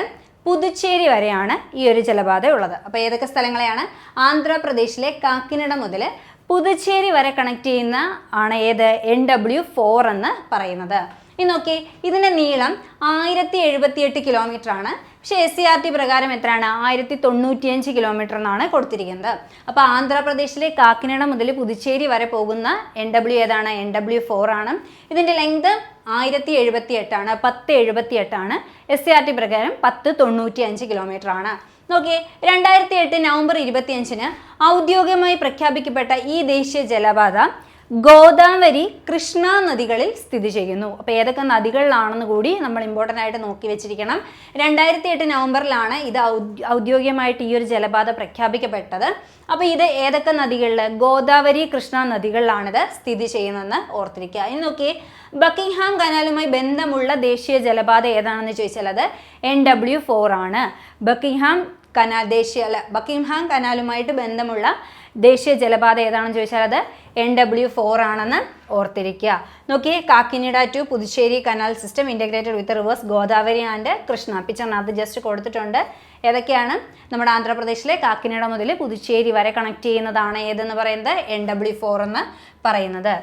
പുതുച്ചേരി വരെയാണ് ഈ ഒരു ജലപാത ഉള്ളത്. അപ്പോൾ ഏതൊക്കെ സ്ഥലങ്ങളെയാണ്? ആന്ധ്രാപ്രദേശിലെ കാക്കിനഡ മുതൽ പുതുച്ചേരി വരെ കണക്ട് ചെയ്യുന്ന ആണ് ഏത്? NW4 എന്ന് പറയുന്നത്. ഇനി നോക്കി, ഇതിൻ്റെ നീളം 1078 കിലോമീറ്റർ ആണ്. പക്ഷേ SCERT പ്രകാരം എത്രയാണ്? 1095 കിലോമീറ്റർ എന്നാണ് കൊടുത്തിരിക്കുന്നത്. അപ്പോൾ ആന്ധ്രാപ്രദേശിലെ കാക്കിനഡ മുതൽ പുതുച്ചേരി വരെ പോകുന്ന NW ഏതാണ്? NW4 ആണ്. ഇതിൻ്റെ ലെങ്ത് 1078 ആണ്, 1078 ആണ്. SCERT പ്രകാരം 1095 കിലോമീറ്റർ ആണ്. നോക്കിയേ, 2008 നവംബർ 25-ന് ഔദ്യോഗികമായി പ്രഖ്യാപിക്കപ്പെട്ട ഈ ദേശീയ ജലപാത ഗോദാവരി, കൃഷ്ണ നദികളിൽ സ്ഥിതി ചെയ്യുന്നു. അപ്പോൾ ഏതൊക്കെ നദികളിലാണെന്ന് കൂടി നമ്മൾ ഇമ്പോർട്ടൻ്റ് ആയിട്ട് നോക്കി വെച്ചിരിക്കണം. 2008 നവംബറിലാണ് ഇത് ഔദ്യോഗികമായിട്ട് ഈ ഒരു ജലപാത പ്രഖ്യാപിക്കപ്പെട്ടത്. അപ്പോൾ ഇത് ഏതൊക്കെ നദികളിൽ? ഗോദാവരി, കൃഷ്ണ നദികളിലാണിത് സ്ഥിതി ചെയ്യുന്നതെന്ന് ഓർത്തിരിക്കുക. ഇനി നോക്കിയേ, ബക്കിംഗ്ഹാം കനാലുമായി ബന്ധമുള്ള ദേശീയ ജലപാത ഏതാണെന്ന് ചോദിച്ചാൽ അത് NW4 ആണ്. ബക്കിംഗ്ഹാം കനാലുമായിട്ട് ബന്ധമുള്ള ദേശീയ ജലപാത ഏതാണെന്ന് ചോദിച്ചാൽ അത് NW4 ആണെന്ന് ഓർത്തിരിക്കുക. നോക്കിയേ, Kakinada to Puducherry canal system integrated with rivers Godavari and Krishna. പിക്ചറിനകത്ത് ജസ്റ്റ് കൊടുത്തിട്ടുണ്ട്. ഏതൊക്കെയാണ്? നമ്മുടെ ആന്ധ്രാപ്രദേശിലെ കാക്കിനഡ മുതൽ പുതുച്ചേരി വരെ കണക്ട് ചെയ്യുന്നതാണ് ഏതെന്ന് പറയുന്നത്? NW4 എന്ന് പറയുന്നത്.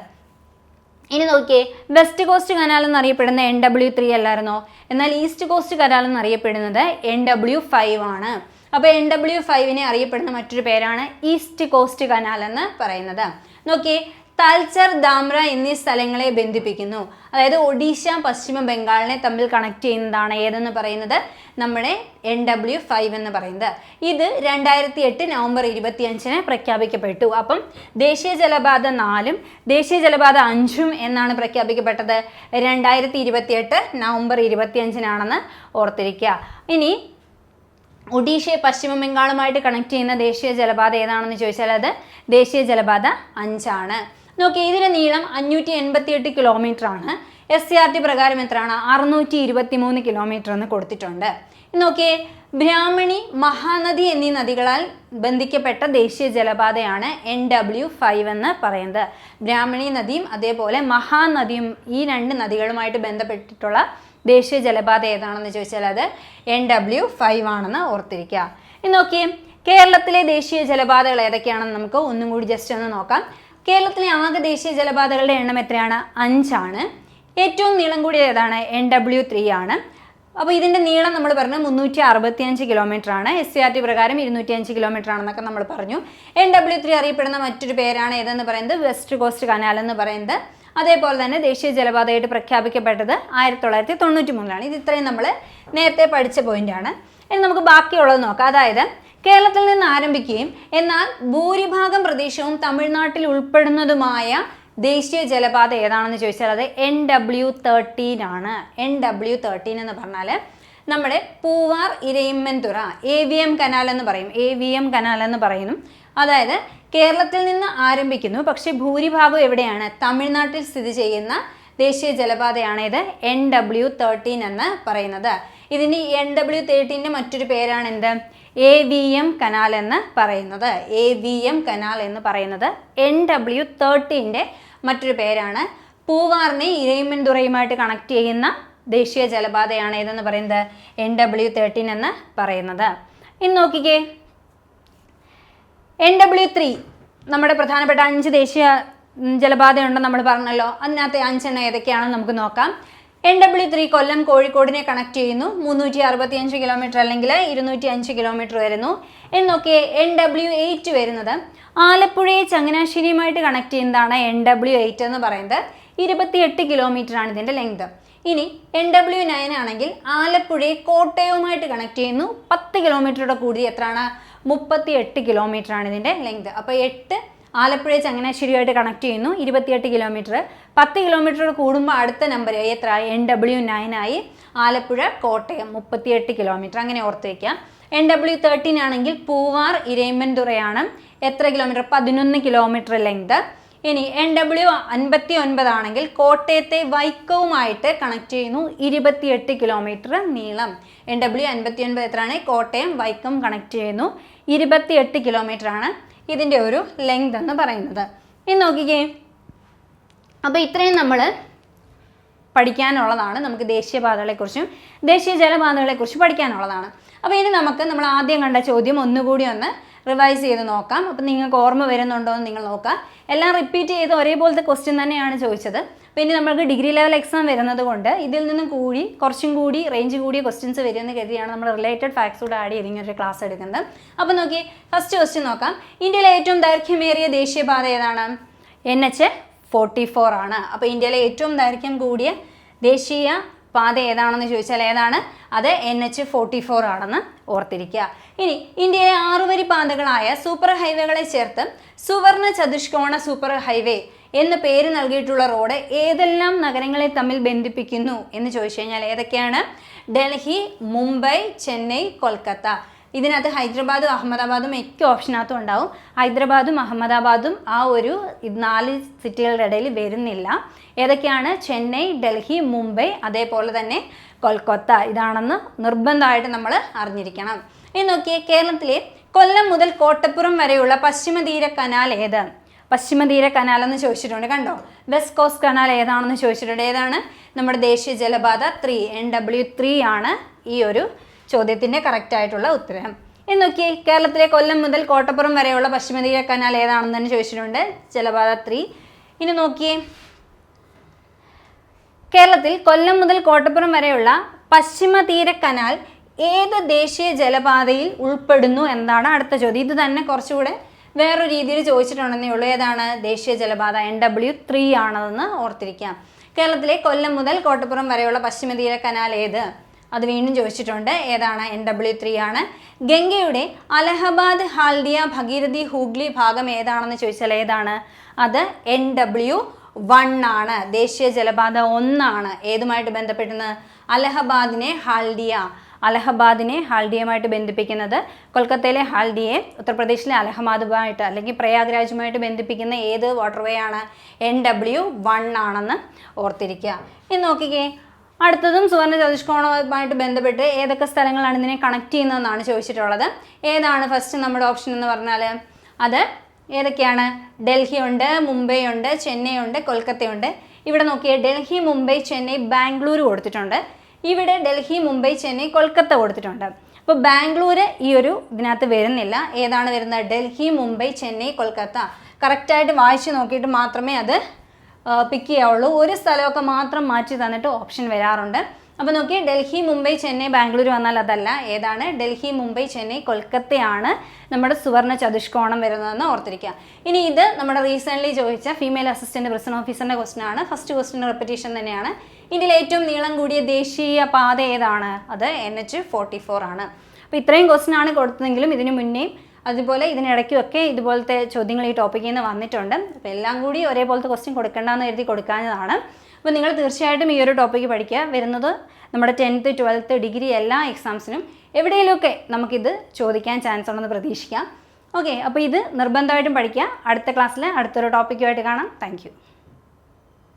ഇനി നോക്കിയേ, വെസ്റ്റ് കോസ്റ്റ് കനാൽ എന്നറിയപ്പെടുന്ന NW3 അല്ലായിരുന്നോ? എന്നാൽ ഈസ്റ്റ് കോസ്റ്റ് കനാൽ എന്നറിയപ്പെടുന്നത് NW5 ആണ്. അപ്പോൾ NW5നെ അറിയപ്പെടുന്ന മറ്റൊരു പേരാണ് ഈസ്റ്റ് കോസ്റ്റ് കനാൽ എന്ന് പറയുന്നത്. നോക്കിയേ, തൽച്ചർ, ധാംറ എന്നീ സ്ഥലങ്ങളെ ബന്ധിപ്പിക്കുന്നു. അതായത് ഒഡീഷ, പശ്ചിമ ബംഗാളിനെ തമ്മിൽ കണക്ട് ചെയ്യുന്നതാണ് ഏതെന്ന് പറയുന്നത്? നമ്മുടെ NW5 എന്ന് പറയുന്നത്. ഇത് 2008 നവംബർ 25-ന് പ്രഖ്യാപിക്കപ്പെട്ടു. അപ്പം ദേശീയ ജലപാത 4-ഉം ദേശീയ ജലപാത 5-ഉം എന്നാണ് പ്രഖ്യാപിക്കപ്പെട്ടത്? 2028 നവംബർ 25-നാണെന്ന് ഓർത്തിരിക്കുക. ഇനി ഒഡീഷയെ പശ്ചിമ ബംഗാളുമായിട്ട് കണക്ട് ചെയ്യുന്ന ദേശീയ ജലപാത ഏതാണെന്ന് ചോദിച്ചാൽ അത് ദേശീയ ജലപാത 5 ആണ്. നോക്കി, ഇതിൻ്റെ നീളം 588 കിലോമീറ്റർ ആണ്. SCERT പ്രകാരം എത്രയാണ്? 623 കിലോമീറ്റർ എന്ന് കൊടുത്തിട്ടുണ്ട്. നോക്കിയേ, ബ്രാഹ്മണി, മഹാനദി എന്നീ നദികളാൽ ബന്ധിക്കപ്പെട്ട ദേശീയ ജലപാതയാണ് NW5 എന്ന് പറയുന്നത്. ബ്രാഹ്മണി നദിയും അതേപോലെ മഹാനദിയും, ഈ രണ്ട് നദികളുമായിട്ട് ബന്ധപ്പെട്ടിട്ടുള്ള ദേശീയ ജലപാത ഏതാണെന്ന് ചോദിച്ചാൽ അത് NW5 ആണെന്ന് ഓർത്തിരിക്കുക. ഇനി നോക്കിയേ, കേരളത്തിലെ ദേശീയ ജലപാതകൾ ഏതൊക്കെയാണെന്ന് നമുക്ക് ഒന്നും കൂടി ജസ്റ്റ് ഒന്ന് നോക്കാം. കേരളത്തിലെ ആകെ ദേശീയ ജലപാതകളുടെ എണ്ണം എത്രയാണ്? 5 ആണ്. ഏറ്റവും നീളം കൂടിയ ഏതാണ്? NW3 ആണ്. അപ്പോൾ ഇതിൻ്റെ നീളം നമ്മൾ പറഞ്ഞു 365 കിലോമീറ്റർ ആണ്. SCERT പ്രകാരം 205 കിലോമീറ്റർ ആണെന്നൊക്കെ നമ്മൾ പറഞ്ഞു. NW3 അറിയപ്പെടുന്ന മറ്റൊരു പേരാണ് ഏതെന്ന് പറയുന്നത്? വെസ്റ്റ് കോസ്റ്റ് കനാൽ എന്ന് പറയുന്നത്. അതേപോലെ തന്നെ ദേശീയ ജലപാതയായിട്ട് പ്രഖ്യാപിക്കപ്പെട്ടത് 1993-ലാണ്. ഇത് ഇത്രയും നമ്മൾ നേരത്തെ പഠിച്ച പോയിന്റാണ്. ഇനി നമുക്ക് ബാക്കിയുള്ളത് നോക്കാം. അതായത് കേരളത്തിൽ നിന്ന് ആരംഭിക്കുകയും എന്നാൽ ഭൂരിഭാഗം പ്രദേശവും തമിഴ്നാട്ടിൽ ഉൾപ്പെടുന്നതുമായ ദേശീയ ജലപാത ഏതാണെന്ന് ചോദിച്ചാൽ അത് NW13 ആണ്. NW13 എന്ന് പറഞ്ഞാൽ നമ്മുടെ പൂവാർ ഇരയിമ്മൻതുറ AVM കനാൽ എന്ന് പറയും. AVM കനാൽ എന്ന് പറയുന്നു. അതായത് കേരളത്തിൽ നിന്ന് ആരംഭിക്കുന്നു, പക്ഷേ ഭൂരിഭാഗം എവിടെയാണ്? തമിഴ്നാട്ടിൽ സ്ഥിതി ചെയ്യുന്ന ദേശീയ ജലപാതയാണ് ഇത് NW13 എന്ന് പറയുന്നത്. ഇതിന് NW13-ൻ്റെ മറ്റൊരു പേരാണ് എന്ത്? AVM കനാൽ എന്ന് പറയുന്നത്. AVM കനാൽ എന്ന് പറയുന്നത് NW13-ൻ്റെ മറ്റൊരു പേരാണ്. പൂവാറിനെ ഇരയിമ്മൻതുറയുമായിട്ട് കണക്ട് ചെയ്യുന്ന ദേശീയ ജലപാതയാണ് ഏതെന്ന് പറയുന്നത്? NW13 എന്ന് പറയുന്നത്. ഇനി നോക്കിക്കേ, NW3 നമ്മുടെ പ്രധാനപ്പെട്ട 5 ദേശീയ ജലപാതയുണ്ടെന്ന് നമ്മൾ പറഞ്ഞല്ലോ. അതിനകത്ത് 5 എണ്ണം ഏതൊക്കെയാണെന്ന് നമുക്ക് നോക്കാം. NW3 കൊല്ലം, കോഴിക്കോടിനെ കണക്ട് ചെയ്യുന്നു. 365 കിലോമീറ്റർ അല്ലെങ്കിൽ 205 കിലോമീറ്റർ വരുന്നു. എന്ന് നോക്കിയേ, NW8 വരുന്നത് ആലപ്പുഴയെ ചങ്ങനാശ്ശേരിയുമായിട്ട് കണക്ട് ചെയ്യുന്നതാണ് NW8 എന്ന് പറയുന്നത്. 28 കിലോമീറ്റർ ആണ് ഇതിൻ്റെ ലെങ്ത്. ഇനി NW9 ആണെങ്കിൽ ആലപ്പുഴയെ കോട്ടയവുമായിട്ട് കണക്ട് ചെയ്യുന്നു. 10 കിലോമീറ്ററുടെ കൂടി എത്രയാണ്? 38 കിലോമീറ്റർ ആണ് ഇതിൻ്റെ ലെങ്ത്. അപ്പോൾ 8 ആലപ്പുഴയെ ചങ്ങനാശ്ശേരിയുമായിട്ട് കണക്ട് ചെയ്യുന്നു, 28 കിലോമീറ്റർ. 10 കിലോമീറ്റർ കൂടുമ്പോൾ അടുത്ത നമ്പർ എത്ര? NW9 ആയി. ആലപ്പുഴ കോട്ടയം 38 കിലോമീറ്റർ, അങ്ങനെ ഓർത്ത് വയ്ക്കാം. NW13 ആണെങ്കിൽ പൂവാർ ഇരയമ്പൻതുറയാണ്. എത്ര കിലോമീറ്റർ? 11 kilometre length. ഇനി NW59 ആണെങ്കിൽ കോട്ടയത്തെ വൈക്കവുമായിട്ട് കണക്ട് ചെയ്യുന്നു, 28 കിലോമീറ്റർ നീളം. NW59 എത്രയാണ്? കോട്ടയം വൈക്കം കണക്ട് ചെയ്യുന്നു, 28 കിലോമീറ്റർ ആണ് ഇതിൻ്റെ ഒരു ലെങ്ത് എന്ന് പറയുന്നത്. ഇനി നോക്കിക്കേ, അപ്പോൾ ഇത്രയും നമ്മൾ പഠിക്കാനുള്ളതാണ്. നമുക്ക് ദേശീയപാതകളെക്കുറിച്ചും ദേശീയ ജലപാതകളെക്കുറിച്ചും പഠിക്കാനുള്ളതാണ്. അപ്പോൾ ഇനി നമ്മൾ ആദ്യം കണ്ട ചോദ്യം ഒന്നുകൂടി ഒന്ന് റിവൈസ് ചെയ്ത് നോക്കാം. അപ്പോൾ നിങ്ങൾക്ക് ഓർമ്മ വരുന്നുണ്ടോ എന്ന് നിങ്ങൾ നോക്കുക. എല്ലാം റിപ്പീറ്റ് ചെയ്ത് ഒരേപോലത്തെ ക്വസ്റ്റ്യൻ തന്നെയാണ് ചോദിച്ചത്. അപ്പോൾ ഇനി നമുക്ക് ഡിഗ്രി ലെവൽ എക്സാം വരുന്നത് കൊണ്ട് ഇതിൽ നിന്നും കൂടി കുറച്ചും കൂടി റേഞ്ച് കൂടിയ ക്വസ്റ്റ്യൻസ് വരുമെന്ന് കരുതിയാണ് നമ്മൾ റിലേറ്റഡ് ഫാക്ട്സ് കൂടെ ആഡ് ചെയ്ത് ഇങ്ങനൊരു ക്ലാസ് എടുക്കുന്നത്. അപ്പോൾ നോക്കി, ഫസ്റ്റ് ക്വസ്റ്റ്യൻ നോക്കാം. ഇന്ത്യയിലെ ഏറ്റവും ദൈർഘ്യമേറിയ ദേശീയപാത ഏതാണ്? NH44 ആണ്. അപ്പോൾ ഇന്ത്യയിലെ ഏറ്റവും ദൈർഘ്യം കൂടിയ ദേശീയ പാത ഏതാണെന്ന് ചോദിച്ചാൽ ഏതാണ്? അത് NH44 ആണെന്ന് ഓർത്തിരിക്കുക. ഇനി ഇന്ത്യയിലെ 6 വരി പാതകളായ സൂപ്പർ ഹൈവേകളെ ചേർത്ത് സുവർണ ചതുഷ്കോണ സൂപ്പർ ഹൈവേ എന്ന് പേര് നൽകിയിട്ടുള്ള റോഡ് ഏതെല്ലാം നഗരങ്ങളെ തമ്മിൽ ബന്ധിപ്പിക്കുന്നു എന്ന് ചോദിച്ചു കഴിഞ്ഞാൽ ഏതൊക്കെയാണ്? ഡൽഹി, മുംബൈ, ചെന്നൈ, കൊൽക്കത്ത. ഇതിനകത്ത് ഹൈദരാബാദും അഹമ്മദാബാദും ഒക്കെ ഓപ്ഷനകത്തും ഉണ്ടാവും. ഹൈദരാബാദും അഹമ്മദാബാദും ആ ഒരു 4 സിറ്റികളുടെ ഇടയിൽ വരുന്നില്ല. ഏതൊക്കെയാണ്? ചെന്നൈ, ഡൽഹി, മുംബൈ, അതേപോലെ തന്നെ കൊൽക്കത്ത. ഇതാണെന്ന് നിർബന്ധമായിട്ട് നമ്മൾ അറിഞ്ഞിരിക്കണം. ഇനി നോക്കിയേ, കേരളത്തിലെ കൊല്ലം മുതൽ കോട്ടപ്പുറം വരെയുള്ള പശ്ചിമതീര കനാൽ ഏത്? പശ്ചിമതീര കനാൽ എന്ന് ചോദിച്ചിട്ടുണ്ട്, കണ്ടോ? വെസ്റ്റ് കോസ്റ്റ് കനാൽ ഏതാണെന്ന് ചോദിച്ചിട്ടുണ്ട്. ഏതാണ്? നമ്മുടെ ദേശീയ ജലപാത 3 NW3 ആണ് ഈ ഒരു ചോദ്യത്തിൻ്റെ കറക്റ്റ് ആയിട്ടുള്ള ഉത്തരം. ഇനി നോക്കിയേ, കേരളത്തിലെ കൊല്ലം മുതൽ കോട്ടപ്പുറം വരെയുള്ള പശ്ചിമതീര കനാൽ ഏതാണെന്ന് തന്നെ ചോദിച്ചിട്ടുണ്ട്, ജലപാത 3. ഇനി നോക്കിയേ, കേരളത്തിൽ കൊല്ലം മുതൽ കോട്ടപ്പുറം വരെയുള്ള പശ്ചിമതീര കനാൽ ഏത് ദേശീയ ജലപാതയിൽ ഉൾപ്പെടുന്നു എന്നാണ് അടുത്ത ചോദ്യം. ഇത് തന്നെ കുറച്ചുകൂടെ വേറൊരു രീതിയിൽ ചോദിച്ചിട്ടുണ്ടെന്നേ ഉള്ളൂ. ഏതാണ്? ദേശീയ ജലപാത NW3 ആണെന്ന് ഓർത്തിരിക്കാം. കേരളത്തിലെ കൊല്ലം മുതൽ കോട്ടപ്പുറം വരെയുള്ള പശ്ചിമതീര കനാൽ ഏത്? അത് വീണ്ടും ചോദിച്ചിട്ടുണ്ട്. ഏതാണ്? NW3 ആണ്. ഗംഗയുടെ അലഹബാദ്, ഹാൽഡിയ, ഭഗീരഥി, ഹൂഗ്ലി ഭാഗം ഏതാണെന്ന് ചോദിച്ചാൽ ഏതാണ്? അത് NW1 ആണ്. ദേശീയ ജലപാത 1 ആണ്. ഏതുമായിട്ട് ബന്ധപ്പെടുന്നത്? അലഹബാദിനെ ഹാൽഡിയയുമായിട്ട് ബന്ധിപ്പിക്കുന്നത്. കൊൽക്കത്തയിലെ ഹാൽഡിയെ ഉത്തർപ്രദേശിലെ അലഹബാദുമായിട്ട് അല്ലെങ്കിൽ പ്രയാഗ്രാജുമായിട്ട് ബന്ധിപ്പിക്കുന്ന ഏത് വാട്ടർവേ ആണ്? NW1 ആണെന്ന് ഓർത്തിരിക്കുക. ഇനി നോക്കിക്കേ, അടുത്തതും സുവർണ ചതുഷ്കോണവുമായിട്ട് ബന്ധപ്പെട്ട് ഏതൊക്കെ സ്ഥലങ്ങളാണ് ഇതിനെ കണക്ട് ചെയ്യുന്നതെന്നാണ് ചോദിച്ചിട്ടുള്ളത്. ഏതാണ് ഫസ്റ്റ് നമ്മുടെ ഓപ്ഷൻ എന്ന് പറഞ്ഞാൽ? അത് ഏതൊക്കെയാണ്? ഡൽഹി ഉണ്ട്, മുംബൈ ഉണ്ട്, ചെന്നൈ ഉണ്ട്, കൊൽക്കത്തയുണ്ട്. ഇവിടെ നോക്കിയേ, ഡൽഹി, മുംബൈ, ചെന്നൈ, ബാംഗ്ലൂർ കൊടുത്തിട്ടുണ്ട്. ഇവിടെ ഡൽഹി, മുംബൈ, ചെന്നൈ, കൊൽക്കത്ത കൊടുത്തിട്ടുണ്ട്. അപ്പോൾ ബാംഗ്ലൂർ ഈ ഒരു ഇതിനകത്ത് വരുന്നില്ല. ഏതാണ് വരുന്നത്? ഡൽഹി, മുംബൈ, ചെന്നൈ, കൊൽക്കത്ത. കറക്റ്റായിട്ട് വായിച്ച് നോക്കിയിട്ട് മാത്രമേ അത് പിക്ക് ചെയ്യാവുള്ളൂ. ഒരു സ്ഥലമൊക്കെ മാത്രം മാറ്റി തന്നിട്ട് ഓപ്ഷൻ വരാറുണ്ട്. അപ്പോൾ നോക്കി, ഡൽഹി, മുംബൈ, ചെന്നൈ, ബാംഗ്ലൂർ വന്നാൽ അതല്ല. ഏതാണ്? ഡൽഹി, മുംബൈ, ചെന്നൈ, കൊൽക്കത്തയാണ് നമ്മുടെ സുവർണ ചതുഷ്കോണം വരുന്നതെന്ന് ഓർത്തിരിക്കുക. ഇനി ഇത് നമ്മുടെ റീസെൻ്റ്ലി ചോദിച്ച ഫീമെയിൽ അസിസ്റ്റൻറ്റ് പ്രിസൺ ഓഫീസറിൻ്റെ ക്വസ്റ്റൻ ആണ്. ഫസ്റ്റ് ക്വസ്റ്റിൻ്റെ റെപ്പിറ്റേഷൻ തന്നെയാണ്. ഇന്ത്യയിലെ ഏറ്റവും നീളം കൂടിയ ദേശീയ പാത ഏതാണ്? അത് NH44 ആണ്. അപ്പോൾ ഇത്രയും ക്വസ്റ്റൻ ആണ് കൊടുത്തതെങ്കിലും ഇതിന് മുന്നേയും അതുപോലെ ഇതിനിടയ്ക്കുമൊക്കെ ഇതുപോലത്തെ ചോദ്യങ്ങൾ ഈ ടോപ്പിക്കിൽ നിന്ന് വന്നിട്ടുണ്ട്. അപ്പോൾ എല്ലാം കൂടി ഒരേപോലത്തെ ക്വസ്റ്റ്യൻ കൊടുക്കേണ്ടെന്ന് കരുതി കൊടുക്കാഞ്ഞതാണ്. അപ്പോൾ നിങ്ങൾ തീർച്ചയായിട്ടും ഈ ഒരു ടോപ്പിക്ക് പഠിക്കുക. വരുന്നത് നമ്മുടെ 10th, 12th, ഡിഗ്രി എല്ലാ എക്സാംസിനും എവിടെയെങ്കിലുമൊക്കെ നമുക്കിത് ചോദിക്കാൻ ചാൻസ് ഉണ്ടെന്ന് പ്രതീക്ഷിക്കാം. ഓക്കെ, അപ്പോൾ ഇത് നിർബന്ധമായിട്ടും പഠിക്കുക. അടുത്ത ക്ലാസ്സിൽ അടുത്തൊരു ടോപ്പിക്കുമായിട്ട് കാണാം. താങ്ക്